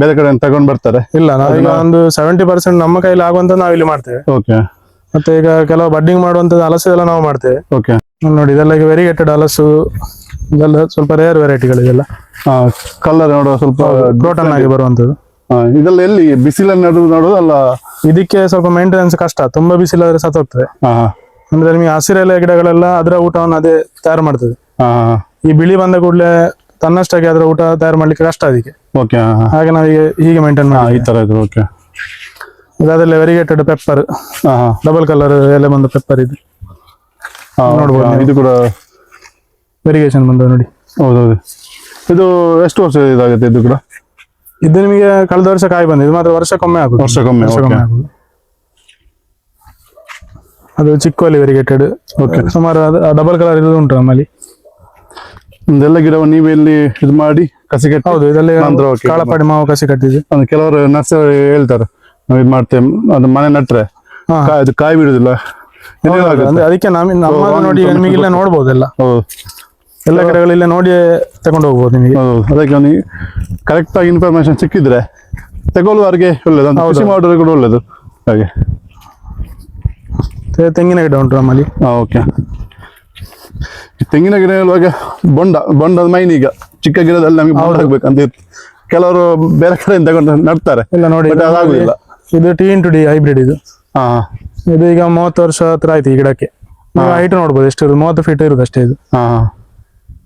ಬೇರೆ ಕಡೆ ತಗೊಂಡ್ ಬರ್ತಾರೆ. ಇಲ್ಲ, ನಾವೀಗ ಒಂದು 70% ನಮ್ಮ ಕೈಲಿ ಆಗುವಂತ ನಾವಿಲ್ಲಿ ಮಾಡ್ತೇವೆ. ಓಕೆ, ಮತ್ತೆ ಈಗ ಕೆಲವು ಬಡ್ಡಿಂಗ್ ಮಾಡುವಂತದ್ದು ಹಲಸು ಎಲ್ಲ ನಾವು ಮಾಡ್ತೇವೆ. ಓಕೆ, ನೋಡಿ ಇದೆಲ್ಲ ಈಗ ವೆರಿಗೇಟೆಡ್ ಹಲಸು, ಇದೆಲ್ಲ ಸ್ವಲ್ಪ ರೇರ್ ವೆರೈಟಿಗಳು. ಇದೆಲ್ಲ ಕಲರ್ ನೋಡುವ ಸ್ವಲ್ಪ ಟೋಟಲ್ ಆಗಿ ಬರುವಂತದ್ದು. ಇದೆಲ್ಲ ಎಲ್ಲಿ ಬಿಸಿಲಲ್ಲಿ ನೋಡುದಲ್ಲ, ಇದಕ್ಕೆ ಸ್ವಲ್ಪ ಮೇಂಟೆನೆನ್ಸ್ ಕಷ್ಟ. ತುಂಬಾ ಬಿಸಿಲಾದ್ರೆ ಸತ್ತೋಗ್ತದೆ. ಅಂದ್ರೆ ನಿಮಗೆ ಹಸಿರೆಲೆ ಗಿಡಗಳೆಲ್ಲ ಅದರ ಊಟವನ್ನು ಅದೇ ತಯಾರು ಮಾಡ್ತದೆ. ಈ ಬಿಳಿ ಬಂದ ಕೂಡಲೇ ತನ್ನಷ್ಟಾಗಿ ಅದರ ಊಟ ತಯಾರು ಮಾಡ್ಲಿಕ್ಕೆ ಕಷ್ಟ ಅದಕ್ಕೆ. ಹಾಗೆ ನಾವು ಹೀಗೆ ಮೇಂಟೈನ್ ಮಾಡಿ ಈ ತರ. ಓಕೆ, ಅದರಲ್ಲಿ ವೆರಿಗೇಟೆಡ್ ಪೆಪ್ಪರ್, ಡಬಲ್ ಕಲರ್ ಎಲೆ ಬಂದ ಪೆಪ್ಪರ್ ಇದು ನೋಡ್ಬೋದು. ಇದು ಕೂಡ ವೆರಿಗೇಷನ್ ಬಂದ ನೋಡಿ. ಹೌದೌದು, ಇದು ಎಷ್ಟು ವರ್ಷ ಇದಾಗುತ್ತೆ? ಇದು ಕೂಡ ಇದು ನಿಮಗೆ ಕಳೆದ ವರ್ಷ ಕಾಯಿ ಬಂದಿದೆ, ಮಾತ್ರ ವರ್ಷಕ್ಕೊಮ್ಮೆ ಆಗುದು. ವರ್ಷಕ್ಕೊಮ್ಮೆ ಆಗುದು. ಅದು ಚಿಕ್ಕೋಲಿ ವೆರಿಗೇಟೆಡ್. ಸುಮಾರು ಡಬಲ್ ಕಲರ್ ಇದು ಉಂಟು ನಮ್ಮಲ್ಲಿ. ಇದೆಲ್ಲ ಗಿಡವನ್ನು ನೀವು ಇಲ್ಲಿ ಇದು ಮಾಡಿ ಕಸಿ ಕಟ್ಟಿ? ಹೌದು, ಇದರಲ್ಲಿ ಕಾಳಪಾಡಿ ಮಾವು ಕಸಿ ಕಟ್ಟಿದೆ. ಕೆಲವರು ನರ್ಸರಿ ಹೇಳ್ತಾರೆ ನಾವು ಇದು ಮಾಡ್ತೇವೆ, ಅದು ಮನೆ ನಟ್ರೆ ಅದು ಕಾಯಿ ಬಿಡುದಿಲ್ಲ. ಅದಕ್ಕೆ ನಮ್ಮ ನೋಡಿ ನಿಮಗೆ ಇಲ್ಲ ನೋಡ್ಬೋದೆಲ್ಲ, ಎಲ್ಲ ಗಿಡಗಳಿಲ್ಲ ನೋಡಿ ತಗೊಂಡು ಹೋಗ್ಬೋದು ನಿಮಗೆ. ಅದಕ್ಕೆ ಕರೆಕ್ಟ್ ಆಗಿ ಇನ್ಫಾರ್ಮೇಶನ್ ಸಿಕ್ಕಿದ್ರೆ ತಗೊಳ್ಳುವವರಿಗೆ ಒಳ್ಳೇದು, ಕೃಷಿ ಮಾಡೋರಿಗೆ ಕೂಡ ಒಳ್ಳೇದು. ಹಾಗೆ ತೆಂಗಿನ ಗಿಡ ಉಂಟು ನಮ್ಮಲ್ಲಿ. ಓಕೆ, ತೆಂಗಿನ ಗಿಡ ಹೇಳುವಾಗ ಬೊಂಡದ ಮೈನ್ ಈಗ ಚಿಕ್ಕ ಗಿಡದಲ್ಲಿ ನಮಗೆ ಬೊಂಡ ಆಗ್ಬೇಕಂತ ಇತ್ತು. ಕೆಲವರು ಬೇರೆ ಕಡೆಯಿಂದ ತಗೊಂಡು ನಡ್ತಾರೆ. ಇಲ್ಲ ನೋಡಿ, But ಅದಾಗುದಿಲ್ಲ. ಇದು T/D ಹೈಬ್ರಿಡ್ ಇದು. ಹಾ ಇದು ಈಗ 30 ವರ್ಷ ಹತ್ರ ಆಯ್ತು ಈ ಗಿಡಕ್ಕೆ. ಹೈಟ್ ನೋಡ್ಬೋದು ಎಷ್ಟು ಇರುದು, 30 ಫೀಟ್ ಇರುದು ಅಷ್ಟೇ ಇದು. ಹಾ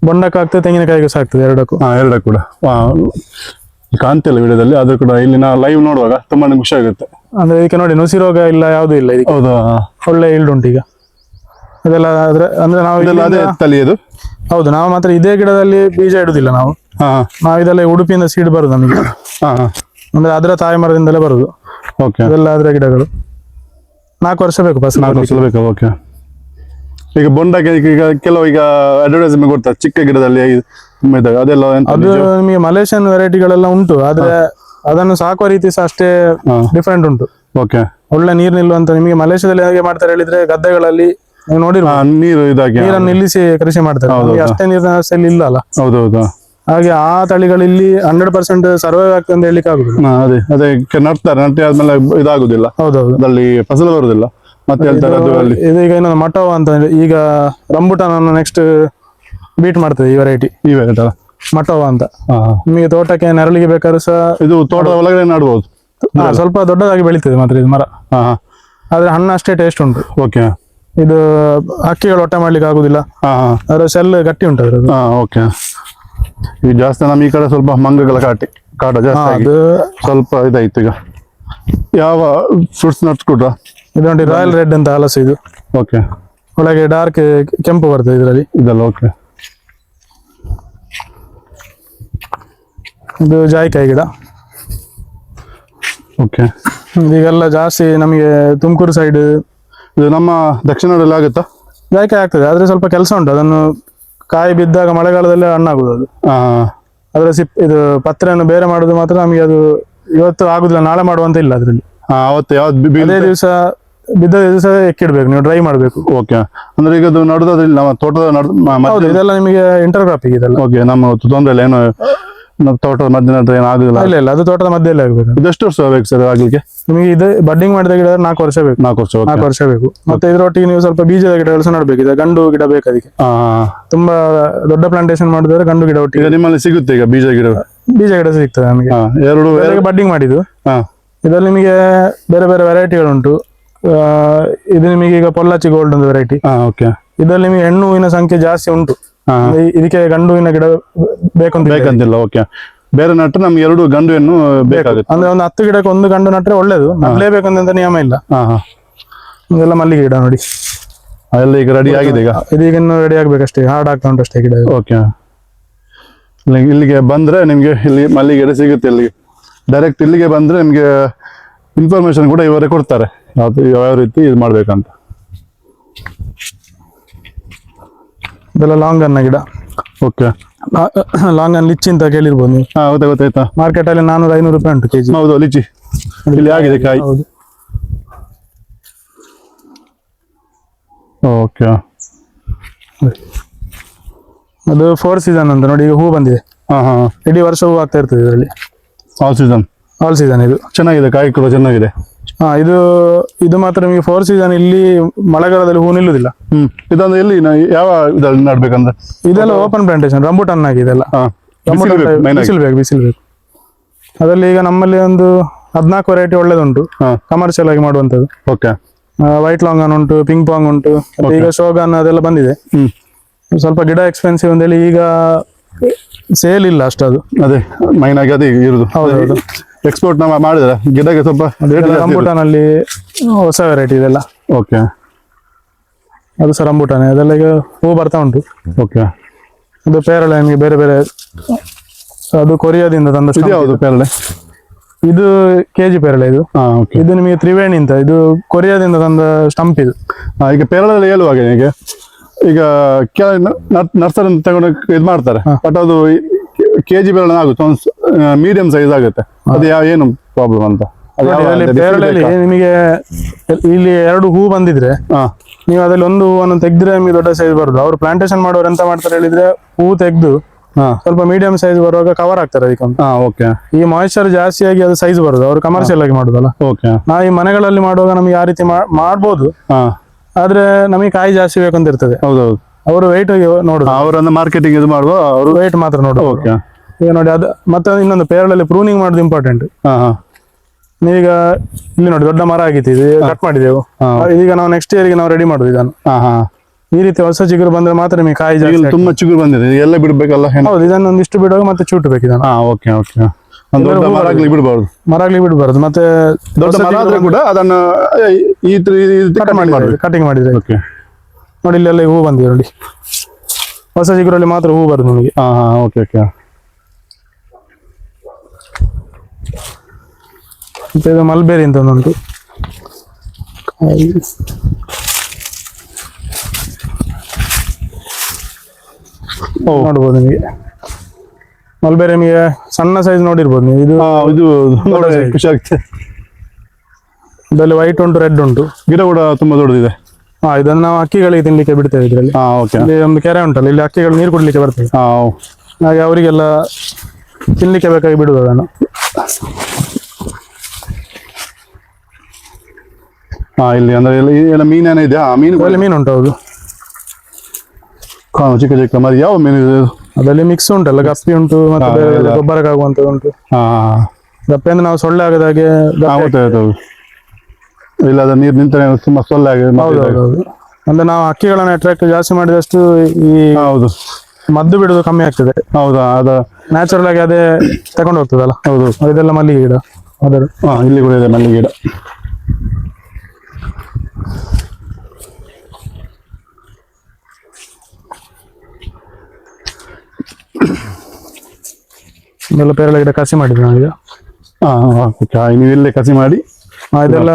ಬೊಂಡಕ್ಕಾಗ್ತದೆ, ತೆಂಗಿನಕಾಯಿಗೂ ಸಾಕ್ತದೆ, ಎರಡಕ್ಕೂ. ಎರಡು ಕೂಡ ಕಾಣ್ತಿಲ್ಲ ವಿಡಿಯೋದಲ್ಲಿ, ಅದು ಕೂಡ ಇಲ್ಲಿ ನಾವು ಲೈವ್ ನೋಡುವಾಗ ತುಂಬಾ ಖುಷಿ ಆಗುತ್ತೆ. ಅಂದ್ರೆ ಇದಕ್ಕೆ ನೋಡಿ ನುಸಿ ರೋಗ ಇಲ್ಲ, ಯಾವ್ದು ಇಲ್ಲ ಇದಕ್ಕೆ. ಹೌದಾ? ಒಳ್ಳೆ ಈಲ್ಡ್ ಉಂಟು ಈಗ. ಇದೆಲ್ಲ ಅಂದ್ರೆ ನಾವು ಇದೆಲ್ಲ ಅದೇ ತಳಿಯದು? ಹೌದು, ನಾವು ಮಾತ್ರ ಇದೇ ಗಿಡದಲ್ಲಿ ಬೀಜ ಇಡುದಿಲ್ಲ ನಾವು. ಇದೆಲ್ಲ ಉಡುಪಿಯಿಂದ ಸೀಡ್ ಬರುದು ನಮಗೆ. ಅಂದ್ರೆ ಅದರ ತಾಯಿ ಮರದಿಂದಲೇ ಬರುದು. ಇದೆಲ್ಲ ಅದರ ಗಿಡಗಳು. 4 ವರ್ಷ ಬೇಕು ಫಸಲು. 4 ವರ್ಷ ಬೇಕು. ಓಕೆ. ಈಗ ಬೊಂಡಕ್ಕೆ ಈಗ ಕೆಲವು ಈಗ ಅಡ್ವರ್ಟೈಸ್ಮೆಂಟ್ ಕೊಡ್ತಾರೆ ಚಿಕ್ಕ ಗಿಡದಲ್ಲಿ ತುಂಬಾ ಇದಾವೆ, ಅದೆಲ್ಲ ಅದು ನಿಮಗೆ ಮಲೇಷಿಯನ್ ವೆರೈಟಿಗಳೆಲ್ಲ ಉಂಟು, ಆದ್ರೆ ಅದನ್ನು ಸಾಕುವ ರೀತಿ ಸಹ ಅಷ್ಟೇ ಡಿಫ್ರೆಂಟ್ ಉಂಟು. ಓಕೆ. ಒಳ್ಳೆ ನೀರು ನಿಲ್ಲುವಂತ. ನಿಮಗೆ ಮಲೇಷ್ಯಾದಲ್ಲಿ ಹೇಗೆ ಮಾಡ್ತಾರೆ ಹೇಳಿದ್ರೆ, ಗದ್ದೆಗಳಲ್ಲಿ ನೀವು ನೋಡಿರ್ಬೋದು, ನೀರು ಇದಾಗಿ ನೀರನ್ನು ನಿಲ್ಲಿಸಿ ಕೃಷಿ ಮಾಡ್ತಾರೆ. ಅಷ್ಟೇ ನೀರಿನ ವ್ಯವಸ್ಥೆ ಇಲ್ಲಿ ಇಲ್ಲ ಅಲ್ಲ. ಹೌದೌದು. ಹಾಗೆ ಆ ತಳಿಗಳಲ್ಲಿ 100% ಸರ್ವೈವ್ ಆಗ್ತದೆ ಅಂತ ಹೇಳಿಕ್ಕೆ ಆಗುದಿಲ್ಲ. ಅದೇ ನಟ್ತಾರೆ, ನಟ್ಟಿ ಆದ್ಮೇಲೆ ಇದಾಗುದಿಲ್ಲ. ಹೌದೌದು, ಅಲ್ಲಿ ಫಸಲು ಬರುದಿಲ್ಲ. ಮತ್ತೆ ಹೇಳ್ತಾರೆ ಇದು ಈಗ ಇನ್ನೊಂದು ಮಟೋ ಅಂತ, ಈಗ ರಂಬುಟಾನ್ ಅನ್ನು ನೆಕ್ಸ್ಟ್ ಬೀಟ್ ಮಾಡ್ತದೆ ಈ ವೆರೈಟಿ. ಮಟೋವಾ ಅಂತ. ನಿಮಗೆ ತೋಟಕ್ಕೆ ನೆರಳಿಗೆ ಬೇಕಾದ್ರೂ ಸಹ ಇದು ತೋಟದ ಒಳಗಡೆ ನಡ್ಬೋದು. ಸ್ವಲ್ಪ ದೊಡ್ಡದಾಗಿ ಬೆಳೀತದೆ ಮಾತ್ರ ಇದು ಮರ. ಆದ್ರೆ ಹಣ್ಣು ಅಷ್ಟೇ ಟೇಸ್ಟ್ ಉಂಟು. ಓಕೆ. ಇದು ಹಕ್ಕಿಗಳು ಒಟ್ಟ ಮಾಡ್ಲಿಕ್ಕೆ ಆಗುದಿಲ್ಲ, ಅದರ ಸೆಲ್ ಗಟ್ಟಿ ಉಂಟು ಅದ್ರದ್ದು. ಓಕೆ. ಈಗ ಜಾಸ್ತಿ ನಮ್ಮ ಈ ಕಡೆ ಸ್ವಲ್ಪ ಮಂಗಗಳ ಕಾಟ ಜಾಸ್ತಿ, ಸ್ವಲ್ಪ ಇದಾಯ್ತು. ಈಗ ಯಾವ ಫ್ರೂಟ್ಸ್ ನಟ್ಸ್ ಕೊಟ್ರ? ಇದು ನೋಡಿ, ರಾಯಲ್ ರೆಡ್ ಅಂತ ಹಲಸು ಇದು. ಓಕೆ. ಒಳಗೆ ಡಾರ್ಕ್ ಕೆಂಪು ಬರ್ತದೆ ಇದರಲ್ಲಿ. ಇದೆಲ್ಲ ಓಕೆ. ಇದು ಜಾಯಿಕಾಯಿ ಗಿಡ. ಓಕೆ. ಈಗೆಲ್ಲ ಜಾಸ್ತಿ ನಮಗೆ ತುಮಕೂರು ಸೈಡ್, ಇದು ನಮ್ಮ ದಕ್ಷಿಣದಲ್ಲಿ ಆಗುತ್ತಾ? ಜಾಯಿಕಾಯಿ ಆಗ್ತದೆ, ಆದ್ರೆ ಸ್ವಲ್ಪ ಕೆಲಸ ಉಂಟು. ಅದನ್ನು ಕಾಯಿ ಬಿದ್ದಾಗ ಮಳೆಗಾಲದಲ್ಲೇ ಹಣ್ಣಾಗುದು ಅದು. ಅದರ ಇದು ಪತ್ರೆಯನ್ನು ಬೇರೆ ಮಾಡುದು ಮಾತ್ರ ನಮಗೆ. ಅದು ಇವತ್ತು ಆಗುದಿಲ್ಲ, ನಾಳೆ ಮಾಡುವಂತ ಇಲ್ಲ ಅದ್ರಲ್ಲಿ. ಅವತ್ತು ಯಾವ್ದು ಅದೇ ದಿವಸ ಬಿದ್ದ ದಿವಸ ಎಕ್ಕಿಡ್ಬೇಕು, ನೀವು ಡ್ರೈ ಮಾಡ್ಬೇಕು. ಓಕೆ. ಅಂದ್ರೆ ಈಗ ಅದು ನಡುದ್ರಲ್ಲಿ ನಮ್ಮ ತೋಟದ ಇದೆಲ್ಲ ನಿಮಗೆ ಇಂಟರ್ ಕ್ರಾಪಿಂಗ್ ಇದೆಲ್ಲ. ಓಕೆ. ನಮ್ಮ ತೊಂದ್ರೆ ಇಲ್ಲ, ಏನು ನಮ್ಮ ತೋಟದ ಮಧ್ಯ ಏನು ಆಗುದಿಲ್ಲ? ಇಲ್ಲ, ಅದು ತೋಟದ ಮಧ್ಯದಲ್ಲಿ ಆಗ್ಬೇಕು. ಇದೆಷ್ಟು ವರ್ಷ ಬೇಕು ಸರ್ ಆಗ್ಲಿಕ್ಕೆ? ನಿಮಗೆ ಇದು ಬಡ್ಡಿಂಗ್ ಮಾಡಿದ ಗಿಡ 4 ವರ್ಷ ಬೇಕು. 4 ವರ್ಷ ಬೇಕು. ಮತ್ತೆ ಇದರೊಟ್ಟಿಗೆ ನೀವು ಸ್ವಲ್ಪ ಬೀಜದ ಗಿಡಗಳು ಸಹ ನಡಬೇಕು. ಗಂಡು ಗಿಡ ಬೇಕು ಅದಕ್ಕೆ. ತುಂಬಾ ದೊಡ್ಡ ಪ್ಲಾಂಟೇಶನ್ ಮಾಡಿದ್ರೆ ಗಂಡು ಗಿಡ ಒಟ್ಟಿಗೆ ನಿಮ್ಮಲ್ಲಿ ಸಿಗುತ್ತೆ. ಈಗ ಬೀಜ ಗಿಡ ಸಿಗ್ತದೆ ನಮಗೆ. ಎರಡು ಬಡ್ಡಿಂಗ್ ಮಾಡಿದ್ದು. ಇದರಲ್ಲಿ ನಿಮಗೆ ಬೇರೆ ಬೇರೆ ವೆರೈಟಿಗಳು ಉಂಟು. ಇದು ನಿಮಗೆ ಈಗ ಪೊಲ್ಲಾಚಿ ಗೋಲ್ಡ್ ಒಂದು ವೆರೈಟಿ. ಇದರಲ್ಲಿ ನಿಮಗೆ ಹೆಣ್ಣು ಹೂವಿನ ಸಂಖ್ಯೆ ಜಾಸ್ತಿ ಉಂಟು. ಇದಕ್ಕೆ ಗಂಡು ಹೂವಿನ ಗಿಡ ಬೇಕಂತಿಲ್ಲ. ಓಕೆ. ಬೇರೆ ನಟ್ರೆ ನಮ್ಗೆ 2 ಗಂಡು ಹೆಣ್ಣು ಬೇಕಾಗುತ್ತೆ. ಅಂದ್ರೆ ಒಂದು 10 ಗಿಡಕ್ಕೆ 1 ಗಂಡು ನಟ್ರೆ ಒಳ್ಳೇದು. ನಡ್ಲೇಬೇಕಂತ ನಿಯಮ ಇಲ್ಲ. ಇದೆಲ್ಲ ಮಲ್ಲಿಗೆ ಗಿಡ ನೋಡಿ, ಅದೆಲ್ಲ ಈಗ ರೆಡಿ ಆಗಿದೆ. ಇದೀಗ ಇನ್ನು ರೆಡಿ ಆಗ್ಬೇಕಷ್ಟೇ, ಹಾರ್ಡ್ ಆಗ್ತಾ ಉಂಟು ಅಷ್ಟೇ ಗಿಡ. ಓಕೆ. ಇಲ್ಲಿಗೆ ಬಂದ್ರೆ ನಿಮ್ಗೆ ಇಲ್ಲಿ ಮಲ್ಲಿಗೆ ಗಿಡ ಸಿಗುತ್ತೆ. ಇಲ್ಲಿಗೆ ಡೈರೆಕ್ಟ್ ಇಲ್ಲಿಗೆ ಬಂದ್ರೆ ನಿಮ್ಗೆ ಇನ್ಫಾರ್ಮೇಶನ್ ಕೂಡ ಇವರೇ ಕೊಡ್ತಾರೆ, ಯಾವ ರೀತಿ ಇದು ಮಾಡ್ಬೇಕಂತ. ಇದೆಲ್ಲ ಲಾಂಗನ್ನ ಗಿಡ. ಓಕೆ. ಲಾಂಗನ್ ಲಿಚ್ಚಿ ಅಂತ ಕೇಳಿರ್ಬೋದು ನೀವು. ಗೊತ್ತಾಯ್ತಾ? ಮಾರ್ಕೆಟ್ ಅಲ್ಲಿ 400-500 ರೂಪಾಯಿ ಉಂಟು ಕೆಜಿ. ಹೌದು, ಲಿಚ್ಚಿ ಇಲ್ಲಿ ಆಗಿದೆ ಕಾಯಿ. ಓಕೆ. ಅದು 4 ಸೀಸನ್ ಅಂತ ನೋಡಿ. ಈಗ ಹೂ ಬಂದಿದೆ. ಇಡೀ ವರ್ಷ ಹೂ ಆಗ್ತಾ ಇರ್ತದೆ ಇದರಲ್ಲಿ. ಆಲ್ ಸೀಸನ್ ಇದು ಚೆನ್ನಾಗಿದೆ, ಕಾಯಿ ಕೂಡ ಚೆನ್ನಾಗಿದೆ. ಇದು ಮಾತ್ರ ನಿಮಗೆ 4 ಸೀಸನ್. ಇಲ್ಲಿ ಮಳೆಗಾಲದಲ್ಲಿ ಹೂ ನಿಲ್ಲುದಿಲ್ಲ. ಇದೊಂದು ಎಲ್ಲಿ ಯಾವ ಇದ್ರಲ್ಲಿ ನಡ್ಬೇಕಂದ್ರೆ? ಇದೆಲ್ಲ ಓಪನ್ ಪ್ಲಾಂಟೇಶನ್, ರಂಬುಟಾನ್ ಆಗಿ ಇದೆಲ್ಲ. ಬಿಸಿಲು ಬೇಕು ಅದರಲ್ಲಿ. ಈಗ ನಮ್ಮಲ್ಲಿ ಒಂದು 14 ವೆರೈಟಿ ಒಳ್ಳೇದುಂಟು, ಕಮರ್ಷಿಯಲ್ ಆಗಿ ಮಾಡುವಂತದ್ದು. ಓಕೆ. ವೈಟ್ ಲಾಂಗನ್ ಉಂಟು, ಪಿಂಕ್ ಪಾಂಗ್ ಉಂಟು, ಈಗ ಶೋಗಾನ್ ಅದೆಲ್ಲ ಬಂದಿದೆ. ಸ್ವಲ್ಪ ಗಿಡ ಎಕ್ಸ್ಪೆನ್ಸಿವ್ ಅಂತ ಹೇಳಿ ಈಗ ಸೇಲ್ ಇಲ್ಲ ಅಷ್ಟು. ಅದು ಅದೇ ಮೈನ್ ಆಗಿ ಅದೇ ಇರುದು. ಹೌದೌದು. ಎಕ್ಸ್ಪೋರ್ಟ್ ನಾವು ಮಾಡಿದ್ರೆ ಗಿಡಕ್ಕೆ ಸ್ವಲ್ಪ ರಂಬುಟಾನ್ ಅಲ್ಲಿ ಹೊಸ ವೆರೈಟಿ ಇದೆಲ್ಲ. ಓಕೆ. ಅದು ಸಹ ರಂಬುಟಾನ್, ಅದೆಲ್ಲ ಈಗ ಹೂ ಬರ್ತಾ ಉಂಟು. ಓಕೆ. ಅದು ಪೇರಳೆ ನಿಮಗೆ ಬೇರೆ ಬೇರೆ, ಅದು ಕೊರಿಯಾದಿಂದ ತಂದ. ಯಾವುದು ಪೇರಳೆ? ಇದು ಕೆಜಿ ಪೇರಳೆ. ಇದು ನಿಮಗೆ ತ್ರಿವೇಣಿ ಅಂತ, ಇದು ಕೊರಿಯಾದಿಂದ ತಂದ ಸ್ಟಂಪ್ ಇದು. ಈಗ ಪೇರಳೆ ಹೇಳುವಾಗ ಈಗ ನರ್ಸರಿ ತಗೊಂಡು ಇದು ಮಾಡ್ತಾರೆ, ಬಟ್ ಅದು ಕೆಜಿ ಪೇರಳೆ ಆಗುತ್ತೆ, ಮೀಡಿಯಂ ಸೈಜ್ ಆಗುತ್ತೆ. ಅದು ಏನು ಪ್ರಾಬ್ಲಮ್ ಅಂತ? ಪೇರಳೆಯಲ್ಲಿ ನಿಮಗೆ ಇಲ್ಲಿ 2 ಹೂ ಬಂದಿದ್ರೆ ನೀವು ಅದ್ರಲ್ಲಿ ಒಂದು ಹೂವನ್ನು ತೆಗೆದ್ರೆ ನಿಮಗೆ ದೊಡ್ಡ ಸೈಜ್ ಬರುದು. ಅವ್ರು ಪ್ಲಾಂಟೇಶನ್ ಮಾಡೋರು ಎಂತ ಮಾಡ್ತಾರೆ ಹೇಳಿದ್ರೆ, ಹೂ ತೆಗೆದು ಸ್ವಲ್ಪ ಮೀಡಿಯಂ ಸೈಜ್ ಬರುವಾಗ ಕವರ್ ಆಗ್ತಾರೆ ಅದಕ್ಕೆ. ಈ ಮಾಯಿಶ್ಚರ್ ಜಾಸ್ತಿ ಆಗಿ ಅದು ಸೈಜ್ ಬರುದು. ಅವ್ರು ಕಮರ್ಷಿಯಲ್ ಆಗಿ ಮಾಡುದಲ್ಲ. ನಾವು ಈ ಮನೆಗಳಲ್ಲಿ ಮಾಡುವಾಗ ನಮಗೆ ಆ ರೀತಿ ಮಾಡ್ಬೋದು, ಆದ್ರೆ ನಮಗೆ ಕಾಯಿ ಜಾಸ್ತಿ ಬೇಕಂತ ಇರ್ತದೆ. ಅವರು ವೆಯ್ಟ್ ನೋಡುದು, ಅವರನ್ನ ಮಾರ್ಕೆಟಿಂಗ್ ಇದು ಮಾಡುವ ಅವರು. ವೆಯ್ಟ್ ಮಾತ್ರ ನೋಡುದು. ಓಕೆ. ಈಗ ನೋಡಿ ಅದು ಮತ್ತೆ ಇನ್ನೊಂದು ಪೇರಳಲ್ಲಿ ಪ್ರೂನಿಂಗ್ ಮಾಡೋದು ಇಂಪಾರ್ಟೆಂಟ್. ಹಾ ಹಾ. ನೀವೀಗ ಇಲ್ಲಿ ನೋಡಿ ದೊಡ್ಡ ಮರ ಆಗಿತ್ತು, ಇದು ಕಟ್ ಮಾಡಿದೆವು. ಈಗ ನಾವು ನೆಕ್ಸ್ಟ್ ಇಯರ್ಗೆ ನಾವು ರೆಡಿ ಮಾಡುದು ಇದನ್ನು. ಹಾ ಹಾ. ಈ ರೀತಿ ಹೊಸ ಚಿಗುರು ಬಂದ್ರೆ ಮಾತ್ರ ನಿಮಗೆ ಕಾಯಿ ಜಾಸ್ತಿ ಆಗ್ತದೆ. ತುಂಬಾ ಚಿಗುರು ಬಂದಿದೆ, ಎಲ್ಲ ಬಿಡ್ಬೇಕಲ್ಲ? ಹೌದು, ಇದನ್ನು ಒಂದಿಷ್ಟು ಬಿಡುವಾಗ ಮತ್ತೆ ಚೂಟಬೇಕು ಇದನ್ನು. ಹಾ, ಓಕೆ ಓಕೆ. ದೊಡ್ಡ ಮರ ಆಗ್ಲಿ ಬಿಡಬಾರ್ದು, ಮರಾಗ್ಲಿ ಬಿಡಬಾರ್ದು. ಮತ್ತೆ ದೊಡ್ಡ ಮರ ಆದ್ರೆ ಕೂಡ ಅದನ್ನು ಈ ಕಟಿಂಗ್ ಮಾಡಿದ್ರೆ. ಓಕೆ. ನೋಡಿ ಇಲ್ಲೆಲ್ಲ ಹೂ ಬಂದಿದೆ ನೋಡಿ, ಹೊಸ ಚಿಗುರಲ್ಲಿ ಮಾತ್ರ ಹೂ ಬರುದು ನಿಮಗೆ. ಹಾ ಹಾ, ಓಕೆ ಓಕೆ. ಮತ್ತೆ ಇದು ಮಲ್ಬೇರಿ ಅಂತ ಒಂದುಂಟು. ನೋಡ್ಬೋದು ನಿಮಗೆ ಮಲ್ಬೇರಿ, ನಿಮಗೆ ಸಣ್ಣ ಸೈಜ್ ನೋಡಿರ್ಬೋದು ನೀವು. ಇದು ಖುಷಿ ಆಗ್ತದೆ. ಇದರಲ್ಲಿ ವೈಟ್ ಉಂಟು, ರೆಡ್ ಉಂಟು. ಗಿಡ ಕೂಡ ತುಂಬಾ ದೊಡ್ಡದಿದೆ. ಹಾ, ಇದನ್ನು ನಾವು ಅಕ್ಕಿಗಳಿಗೆ ತಿನ್ಲಿಕ್ಕೆ ಬಿಡ್ತೇವೆ ಇದರಲ್ಲಿ. ಇಲ್ಲಿ ಒಂದು ಕೆರೆ ಉಂಟಲ್ಲ, ಇಲ್ಲಿ ಅಕ್ಕಿಗಳು ನೀರು ಕುಡ್ಲಿಕ್ಕೆ ಬರ್ತವೆ. ಹಾಗೆ ಅವರಿಗೆಲ್ಲ ತಿನ್ಲಿಕ್ಕೆ ಬೇಕಾಗಿ ಬಿಡುದು ಅದನ್ನು. ಇಲ್ಲಿ ಅಂದ್ರೆ ಮೀನೇನ ಇದೆಯಾ? ಮೀನು ಉಂಟು. ಹೌದು, ಚಿಕ್ಕ ಚಿಕ್ಕ ಮರಿ. ಯಾವ ಮೀನು ಇದೆ? ಅದರಲ್ಲಿ ಮಿಕ್ಸ್ ಉಂಟಲ್ಲ, ಗಪ್ಪಿ ಉಂಟು, ಮತ್ತೆ ಬೇರೆ ಗೊಬ್ಬರಕ್ಕಾಗುವಂತದ್ದು ಉಂಟು. ಗಪ್ಪೆ ಅಂದ್ರೆ ನಾವು ಸೊಳ್ಳೆ ಆಗದಾಗೆ ಇಲ್ಲ, ಅದ ನೀರು ನಿಂತರೆ ತುಂಬಾ ಸೊಳ್ಳೆ ಆಗಿದೆ. ಅಂದ್ರೆ ನಾವು ಅಕ್ಕಿಗಳನ್ನ ಅಟ್ರಾಕ್ಟ್ ಜಾಸ್ತಿ ಮಾಡಿದಷ್ಟು ಈ ಮದ್ದು ಬಿಡುದು ಕಮ್ಮಿ ಆಗ್ತದೆ. ಹೌದಾ? ಅದ ನ್ಯಾಚುರಲ್ ಆಗಿ ಅದೇ ತಗೊಂಡು ಹೋಗ್ತದಲ್ಲ. ಹೌದು. ಇದೆಲ್ಲ ಮಲ್ಲಿಗೆ ಗಿಡ. ಅದರ ಇಲ್ಲಿ ಕೂಡ ಇದೆ ಮಲ್ಲಿಗೆ ಗಿಡ. ಇದೆಲ್ಲ ಪೇರಳೆ ಗಿಡ ಕಸಿ ಮಾಡಿದ್ವಿ ನಾವೀಗ. ನೀವು ಇಲ್ಲೇ ಕಸಿ ಮಾಡಿ. ಇದೆಲ್ಲ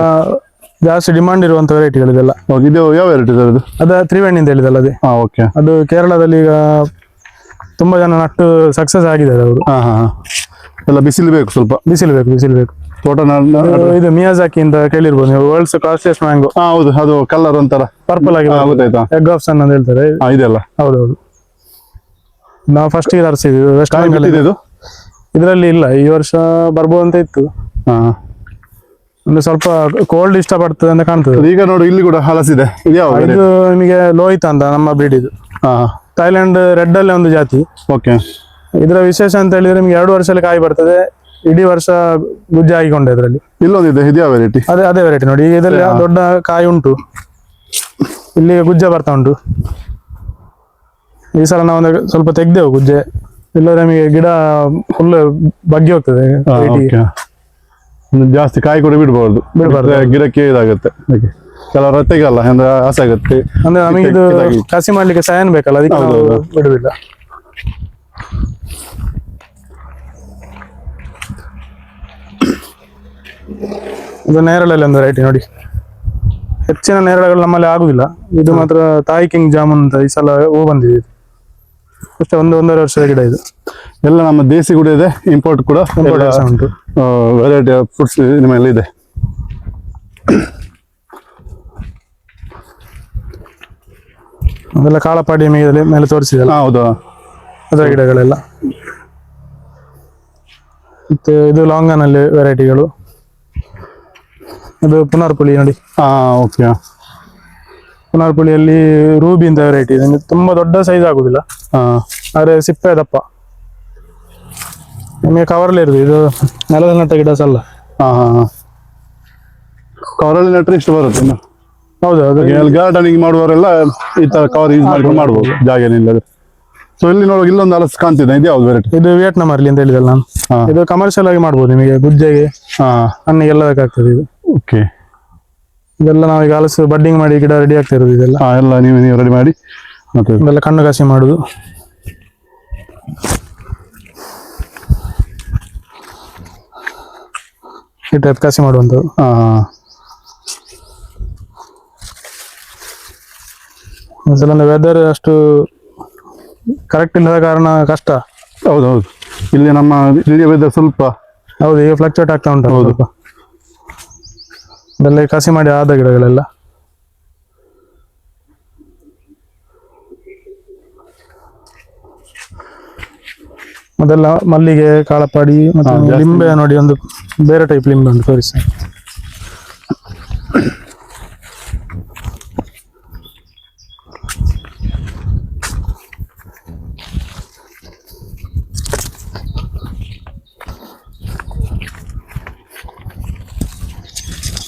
ಜಾಸ್ತಿ ಡಿಮಾಂಡ್ ಇರುವಂತ ವೆರೈಟಿಗಳು ಇದೆಲ್ಲ. ಇದು ಯಾವ ವೆರೈಟಿ ಅದು? ಅದ ತ್ರಿವೇಣಿ ಅಂತ ಹೇಳಿದಲ್ಲ ಅದೇ. ಓಕೆ. ಅದು ಕೇರಳದಲ್ಲಿ ಈಗ ತುಂಬಾ ಜನ ನಟ್ಟು ಸಕ್ಸಸ್ ಆಗಿದ್ದಾರೆ ಅವರು. ಎಲ್ಲ ಬಿಸಿಲು ಬೇಕು, ಸ್ವಲ್ಪ ಬಿಸಿಲು ಬೇಕು. ತೋಟ ಇದು ಮಿಯಾಜಾಕಿ ಅಂತ ಕೇಳಿರ್ಬೋದು ನೀವು, ವರ್ಲ್ಡ್ಸ್ ಕಾಸ್ಟ್ಲಿಯಸ್ಟ್ ಮ್ಯಾಂಗೋ. ಹೌದು, ಅದು ಕಲರ್ ಒಂಥರ ಪರ್ಪಲ್ ಆಗಿ ಗೊತ್ತಾಯ್ತಾ? ಎಗ್ ಆಫ್ ಸನ್ ಅಂತ ಹೇಳ್ತಾರೆ ಇದೆಲ್ಲ. ಹೌದೌದು, ನಾವು ಫಸ್ಟ್ ಇಯರ್ ತರಿಸಿದ್ವಿ ವೆಸ್ಟ್ ಬೆಂಗಾಲ್. ಇದರಲ್ಲಿ ಇಲ್ಲ, ಈ ವರ್ಷ ಬರ್ಬೋದು ಅಂತ ಇತ್ತು. ಅಂದ್ರೆ ಸ್ವಲ್ಪ ಕೋಲ್ಡ್ ಇಷ್ಟಪಡ್ತದೆ ಅಂತ ಕಾಣ್ತದೆ. ಈಗ ನೋಡಿ ಇಲ್ಲಿ ಕೂಡ ಹಲಸಿದೆ. ಇದು ನಿಮಗೆ ಲೋಹಿತ ಅಂತ ನಮ್ಮ ಬ್ರೀಡ್. ಇದು ಥೈಲ್ಯಾಂಡ್ ರೆಡ್ ಅಲ್ಲಿ ಒಂದು ಜಾತಿ. ಓಕೆ. ಇದರ ವಿಶೇಷ ಅಂತ ಹೇಳಿದ್ರೆ ನಿಮ್ಗೆ 2 ವರ್ಷದಲ್ಲಿ ಕಾಯಿ ಬರ್ತದೆ, ಇಡೀ ವರ್ಷ ಗುಜ್ಜೆ ಆಗಿಕೊಂಡೆ. ಇದರಲ್ಲಿ ಇಲ್ಲೊಂದಿದೆ, ಇದ್ಯಾವ ವೆರೈಟಿ? ಅದೇ ವೆರೈಟಿ ನೋಡಿ. ಈಗ ಇದರಲ್ಲಿ ದೊಡ್ಡ ಕಾಯಿ ಉಂಟು, ಇಲ್ಲಿ ಗುಜ್ಜೆ ಬರ್ತಾ ಉಂಟು. ಈ ಸಲ ನಾವು ಸ್ವಲ್ಪ ತೆಗ್ದೆವು ಗುಜ್ಜೆ, ಇಲ್ಲದ್ರೆ ನಮಗೆ ಗಿಡ ಫುಲ್ ಬಗ್ಗಿ ಹೋಗ್ತದೆ. ಜಾಸ್ತಿ ಕಾಯಿ ಕೂಡ ಬಿಡಬಾರ್ದು, ಗಿಡಕ್ಕೆ ಇದಾಗುತ್ತೆ. ಕೆಲವರು ತೆಗಲ್ಲ ಅಂದ್ರೆ ಆಸೆ ಆಗುತ್ತೆ. ಅಂದ್ರೆ ನಮಗೆ ಇದು ಕಸಿ ಮಾಡ್ಲಿಕ್ಕೆ ಸಯನ್ ಬೇಕಲ್ಲ, ಅದಕ್ಕೆ ಬಿಡುದಿಲ್ಲ. ಇದು ನೇರಳಲ್ಲಿ ಒಂದು ವೆರೈಟಿ ನೋಡಿ. ಹೆಚ್ಚಿನ ನೇರಳೆಗಳು ನಮ್ಮಲ್ಲಿ ಆಗುದಿಲ್ಲ. ಇದು ಮಾತ್ರ ತಾಯಿ ಕಿಂಗ್ ಜಾಮೂನ್ ಅಂತ ಈ ಸಲ ಹೂ ಬಂದಿದೆ. ಅಷ್ಟೇ, 1.5 ವರ್ಷದ ಗಿಡ ಇದು. ಎಲ್ಲ ನಮ್ಮ ದೇಸಿ ಕೂಡ ಇದೆ, ಇಂಪೋರ್ಟ್ ಕೂಡ ಉಂಟು. ವೆರೈಟಿ ಆಫ್ ಫ್ರೂಟ್ಸ್ ನಿಮ್ಮಲ್ಲಿ ಇದೆ. ಅದೆಲ್ಲ ಕಾಳಪಾಡಿ ಮೇಲೆ ತೋರಿಸಿದಲ್ಲ. ಹೌದು, ಅದರ ಗಿಡಗಳೆಲ್ಲ. ಮತ್ತೆ ಇದು ಲಾಂಗನ್ ಅಲ್ಲಿ ವೆರೈಟಿಗಳು. ಇದು ಪುನರ್ಪುಳಿ ನೋಡಿ. ಓಕೆ. ಪುನರ್ಪುಳಿಯಲ್ಲಿ ರೂಬಿ ಅಂತ ವೆರೈಟಿ ಇದೆ. ತುಂಬಾ ದೊಡ್ಡ ಸೈಜ್ ಆಗುದಿಲ್ಲ, ಆದ್ರೆ ಸಿಪ್ಪೆ ದಪ್ಪ. ನಿಮಗೆ ಕವರ್ಲಿ ಇರುದು. ಇದು ನೆಲದಲ್ಲಿ ನಟ್ಟ ಗಿಡ ಅಲ್ಲ. ಕವರಲ್ಲಿ ನೆಟ್ಟರೆ ಇಷ್ಟು ಬರುತ್ತೆ. ಹೌದು, ಗಾರ್ಡನಿಂಗ್ ಮಾಡುವವರೆಲ್ಲ ಈ ತರ ಕವರ್ ಯೂಸ್ ಮಾಡ್ಕೊಂಡು ಮಾಡ್ಬೋದು, ಜಾಗ ಏನಿಲ್ಲ. ಸೊ ಇಲ್ಲಿ ನೋಡುವಾಗ ಇಲ್ಲೊಂದು ಹಲಸು ಕಾಣ್ತಿದೆ. ಇದು ಯಾವ್ದು ವೆರೈಟಿ? ಇದು ವಿಯೆಟ್ನಾಂ ಅರ್ಲಿ ಅಂತ ಹೇಳಿದಲ್ಲ ನಾನು. ಇದು ಕಮರ್ಷಿಯಲ್ ಆಗಿ ಮಾಡ್ಬೋದು, ನಿಮಗೆ ಗುಜ್ಜೆಗೆ ಹಣ್ಣಿಗೆ ಎಲ್ಲ ಬೇಕಾಗ್ತದೆ ಇದು. ಓಕೆ. ಇದೆಲ್ಲ ನಾವೀಗ ಹಲಸು ಬಡ್ಡಿಂಗ್ ಮಾಡಿ ಗಿಡ ರೆಡಿ ಆಗ್ತಾ ಇರೋದು. ಇದೆಲ್ಲ ಎಲ್ಲ ನೀವು ರೆಡಿ ಮಾಡಿ ಮತ್ತೆ ಇದೆಲ್ಲ ಕಣ್ಣು ಕಾಸಿ ಮಾಡುದು. ಈ ಟೈಪ್ ಕಾಸಿ ಮಾಡುವಂಥದ್ದು. ಒಂದ್ಸಲ ವೆದರ್ ಅಷ್ಟು ಕರೆಕ್ಟ್ ಇಲ್ಲದ ಕಾರಣ ಕಷ್ಟ. ಹೌದೌದು, ಇಲ್ಲಿ ನಮ್ಮ ಇಲ್ಲಿಯ ವೆದರ್ ಸ್ವಲ್ಪ ಹೌದು ಈಗ ಫ್ಲಕ್ಚುಯೇಟ್ ಆಗ್ತಾ ಉಂಟು. ಸ್ವಲ್ಪ ಇದೆಲ್ಲ ಕಸಿ ಮಾಡಿ ಆದ ಗಿಡಗಳೆಲ್ಲ. ಅದೆಲ್ಲ ಮಲ್ಲಿಗೆ, ಕಾಳಪಾಡಿ ಮತ್ತೆ ಲಿಂಬೆ ನೋಡಿ. ಒಂದು ಬೇರೆ ಟೈಪ್ ಲಿಂಬೆ ಉಂಟು, ತೋರಿಸಿ.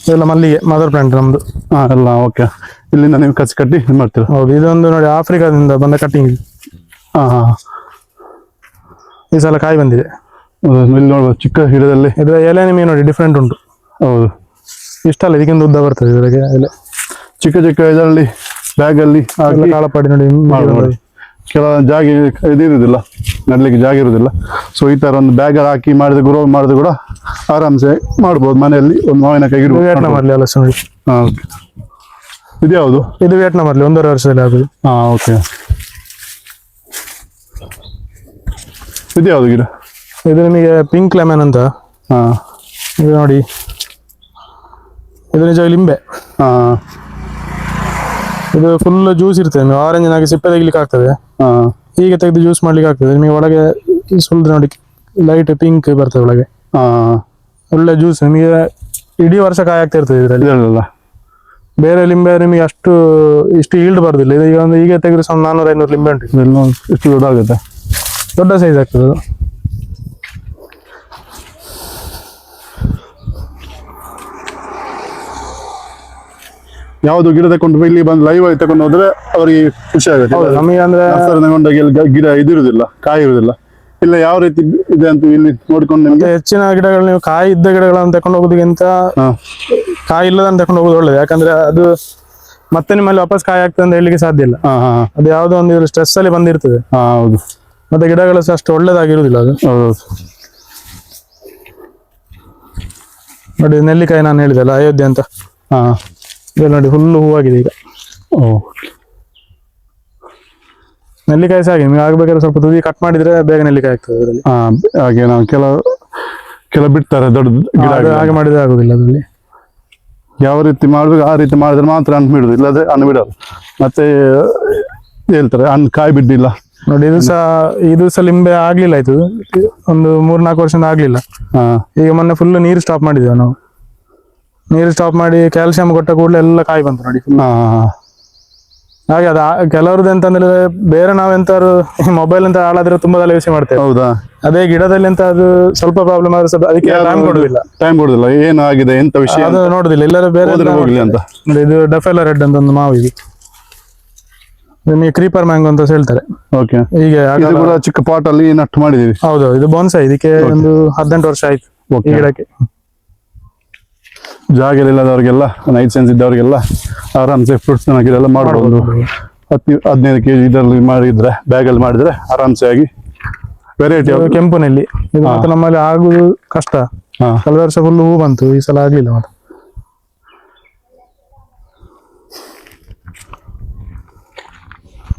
ಇದೆಲ್ಲ ಮಲ್ಲಿಗೆ ಮದರ್ ಪ್ಲಾಂಟ್ ನಮ್ದು. ಹಾ ಎಲ್ಲ ಓಕೆ. ಇಲ್ಲಿಂದ ನೀವು ಕಸಿ ಕಟ್ಟಿ ಇದು ಮಾಡ್ತೀರಾ? ಹೌದು, ಇದೊಂದು ನೋಡಿ ಆಫ್ರಿಕಾದಿಂದ ಬಂದ ಕಟ್ಟಿಂಗ್. ಹಾ ಹಾ. ಈ ಸಲ ಕಾಯಿ ಬಂದಿದೆ. ಇಲ್ಲಿ ನೋಡುವ ಚಿಕ್ಕ ಗಿಡದಲ್ಲಿ ಇದರ ಎಲೆ ನಿಮಗೆ ನೋಡಿ ಡಿಫ್ರೆಂಟ್ ಉಂಟು. ಹೌದು, ಇಷ್ಟಲ್ಲ ಇದಕ್ಕಿಂತ ಉದ್ದ ಬರ್ತದೆ ಇದರಿಗೆ ಎಲೆ. ಚಿಕ್ಕ ಚಿಕ್ಕ ಇದರಲ್ಲಿ ಬ್ಯಾಗಲ್ಲಿ ಹಾಕಿ ಕಾಳಪಾಡಿ ನೋಡಿ ಮಾಡಿ. ಕೆಲವು ಜಾಗ ಇದಿರುವುದಿಲ್ಲ, ನಡ್ಲಿಕ್ಕೆ ಜಾಗ ಇರುವುದಿಲ್ಲ. ಸೊ ಈ ತರ ಒಂದು ಬ್ಯಾಗಲ್ಲಿ ಹಾಕಿ ಮಾಡಿದ್ರೆ ಗ್ರೋ ಮಾಡಿದ್ರೆ ಕೂಡ ಆರಾಮ್ಸೆ ಮಾಡ್ಬೋದು. ಮನೆಯಲ್ಲಿ ಒಂದು ಮಾವಿನಕಾಯಿ ಗಿಡ. ವಿಯೆಟ್ನಾಂ ಅಲ್ಲಿ ಅಲಸ ನೋಡಿ. ಹಾ ಓಕೆ. ಇದು ಯಾವುದು? ಇದು ವಿಯೆಟ್ನಾಂ ಅಲ್ಲಿ 1.5 ವರ್ಷದಲ್ಲಿ ಆಗುದು. ಹಾ ಓಕೆ. ಇದು ಯಾವುದು ಗಿಡ? ಇದು ನಿಮಗೆ ಪಿಂಕ್ ಲೆಮನ್ ಅಂತ. ಹಾ ಇದು ನೋಡಿ, ಇದು ನಿಜ ಲಿಂಬೆ. ಹಾ ಇದು ಫುಲ್ ಜ್ಯೂಸ್ ಇರ್ತದೆ. ನೀವು ಆರೆಂಜಿನಾಗಿ ಸಿಪ್ಪೆ ತೆಗಿಲಿಕ್ಕೆ ಆಗ್ತದೆ. ಹಾ ಹೀಗೆ ತೆಗೆದು ಜ್ಯೂಸ್ ಮಾಡ್ಲಿಕ್ಕೆ ಆಗ್ತದೆ. ನಿಮಗೆ ಒಳಗೆ ಸುಲ್ದು ನೋಡಿ ಲೈಟ್ ಪಿಂಕ್ ಬರ್ತದೆ ಒಳಗೆ. ಹಾ ಒಳ್ಳೆ ಜ್ಯೂಸ್. ನಿಮಗೆ ಇಡೀ ವರ್ಷ ಕಾಯಿ ಆಗ್ತಾ ಇರ್ತದೆ ಇದರಲ್ಲಿ. ಇದಲ್ಲ ಬೇರೆ ಲಿಂಬೆ ನಿಮಗೆ ಇಷ್ಟು ಈಲ್ಡ್ ಬರುದಿಲ್ಲ. ಇದು ಈಗ ಒಂದು ಹೀಗೆ ತೆಗೆದ್ರೆ 400-500 ಲಿಂಬೆ ಉಂಟು. ಎಷ್ಟು ದೊಡ್ಡ ಆಗುತ್ತೆ? ದೊಡ್ಡ ಸೈಜ್ ಆಗ್ತದೆ ಅದು. ಯಾವುದು ಗಿಡ ತಕೊಂಡು ಇಲ್ಲಿ ಬಂದು ಲೈವ್ ಆಗಿ ತಕೊಂಡು ಹೋದ್ರೆ ಅವರಿಗೆ ಖುಷಿ ಆಗುತ್ತೆ. ಹೌದು, ನಮಗೆ ಅಂದ್ರೆ ತಗೊಂಡಾಗ ಇಲ್ಲಿ ಗಿಡ ಇದಿರುವುದಿಲ್ಲ, ಕಾಯಿ ಇರುವುದಿಲ್ಲ. ಇಲ್ಲ ಯಾವ ರೀತಿ ಇದೆ ಅಂತ ಇಲ್ಲಿ ನೋಡ್ಕೊಂಡು ನಿಮ್ಗೆ ಹೆಚ್ಚಿನ ಗಿಡಗಳು ನೀವು ಕಾಯಿ ಇದ್ದ ಗಿಡಗಳನ್ನು ತಕೊಂಡು ಹೋಗೋದಕ್ಕಿಂತ ಕಾಯಿ ಇಲ್ಲದನ್ನು ತಕೊಂಡು ಹೋಗೋದು ಒಳ್ಳೇದು. ಯಾಕಂದ್ರೆ ಅದು ಮತ್ತೆ ನಿಮ್ಮಲ್ಲಿ ವಾಪಸ್ ಕಾಯಿ ಆಗ್ತದೆ ಅಂತ ಹೇಳಲಿಕ್ಕೆ ಸಾಧ್ಯ ಇಲ್ಲ. ಅದು ಯಾವುದೋ ಒಂದು ಸ್ಟ್ರೆಸ್ ಅಲ್ಲಿ ಬಂದಿರ್ತದೆ. ಹೌದು. ಮತ್ತೆ ಗಿಡಗಳು ಸಹ ಅಷ್ಟು ಒಳ್ಳೇದಾಗಿರುವುದಿಲ್ಲ ಅದು. ನೋಡಿ ನೆಲ್ಲಿಕಾಯಿ ನಾನು ಹೇಳಿದಲ್ಲ ಅಯೋಧ್ಯೆ ಅಂತ. ಇದು ನೋಡಿ ಫುಲ್ ಹೂವಾಗಿದೆ ಈಗ. ನೆಲ್ಲಿಕಾಯಿ ಸಹ ಹಾಗೆ ನೀವು ಆಗ್ಬೇಕಾದ್ರೆ ಸ್ವಲ್ಪ ತುದಿ ಕಟ್ ಮಾಡಿದ್ರೆ ಬೇಗ ನೆಲ್ಲಿಕಾಯಿ ಆಗ್ತದೆ ಅದರಲ್ಲಿ. ಹಾಗೆ ನಾವು ಕೆಲವು ಬಿಡ್ತಾರೆ ದೊಡ್ಡ ಗಿಡ. ಹಾಗೆ ಮಾಡಿದ್ರೆ ಆಗುದಿಲ್ಲ ಅದರಲ್ಲಿ. ಯಾವ ರೀತಿ ಮಾಡ್ಬೇಕು ಆ ರೀತಿ ಮಾಡಿದ್ರೆ ಮಾತ್ರ ಹಣ್ಣು ಬಿಡುದು, ಇಲ್ಲದೆ ಹಣ್ಣು ಬಿಡೋದು. ಮತ್ತೆ ಹೇಳ್ತಾರೆ ಹಣ್ಣು ಕಾಯಿ ಬಿಡ್ಡಿಲ್ಲ. ನೋಡಿ ಇದು ಸಹ ಲಿಂಬೆ ಆಗ್ಲಿಲ್ಲ. ಆಯ್ತು ಒಂದು 3-4 ವರ್ಷದಿಂದ ಆಗ್ಲಿಲ್ಲ. ಈಗ ಮೊನ್ನೆ ಫುಲ್ ನೀರು ಸ್ಟಾಪ್ ಮಾಡಿದ್ದೇವೆ ನಾವು. ನೀರು ಸ್ಟಾಪ್ ಮಾಡಿ ಕ್ಯಾಲ್ಸಿಯಂ ಕೊಟ್ಟ ಕೂಡಲೇ ಎಲ್ಲ ಕಾಯಿ ಬಂತು ನೋಡಿ. ಹಾಗೆ ಅದು ಕೆಲವ್ರದ್ದು ಎಂತಂದ್ರೆ ಬೇರೆ ನಾವೆಂತಾದ್ರು ಮೊಬೈಲ್ ಅಂತ ಹಾಳಾದ್ರೆ ತುಂಬಾ ತಲೆ ವಿಷಯ ಮಾಡ್ತೇವೆ. ಹೌದಾ? ಅದೇ ಗಿಡದಲ್ಲಿ ಎಂತ ಅದು ಸ್ವಲ್ಪ ಪ್ರಾಬ್ಲಮ್ ಆದ್ರೆ ಅದಕ್ಕೆ ಟೈಮ್ ಕೊಡುದಿಲ್ಲ. ಏನು ಆಗಿದೆ ಎಂತ ವಿಷಯ ಅದು ನೋಡುದಿಲ್ಲ. ಎಲ್ಲರೂ ಬೇರೆ ಹೋಗ್ಲಿ ಅಂತ. ಇದು ಡಫೆಲಾ ರೆಡ್ ಅಂತ ಒಂದು ಮಾವು ಇದು. ನಿಮಗೆ ಕ್ರೀಪರ್ ಮ್ಯಾಂಗೋ ಅಂತ ಹೇಳ್ತಾರೆ. ಓಕೆ. ಹೀಗೆ ಚಿಕ್ಕ ಪಾಟ್ ಅಲ್ಲಿ ನಟ್ಟು ಮಾಡಿದೀವಿ. ಹೌದು, ಇದು ಬೋನ್ಸಾಯಿ. ಇದಕ್ಕೆ ಒಂದು 18 ವರ್ಷ ಆಯ್ತು ಈ ಗಿಡಕ್ಕೆ. ಜಾಗ ಇಲ್ಲದವ್ರಿಗೆಲ್ಲ, ನೈಟ್ ಸೆನ್ಸ್ ಇದ್ದವ್ರಿಗೆಲ್ಲ ಆರಾಮ್ಸೆ ಫ್ರೂಟ್ಸ್ ಗಿಡ ಮಾಡಬಹುದು. 10-15 kg ಇದರಲ್ಲಿ ಮಾಡಿದ್ರೆ, ಬ್ಯಾಗ್ ಅಲ್ಲಿ ಮಾಡಿದ್ರೆ ಆರಾಮ್ಸೆ ಆಗಿ ವೆರೈಟಿ. ಕೆಂಪು ನೆಲ್ಲಿ ಇದು ಮತ್ತೆ ನಮ್ಮಲ್ಲಿ ಆಗುದು ಕಷ್ಟ. ಕಳೆದ ವರ್ಷ ಫುಲ್ ಹೂ ಬಂತು, ಈ ಸಲ ಆಗ್ಲಿಲ್ಲ ಮತ್ತೆ.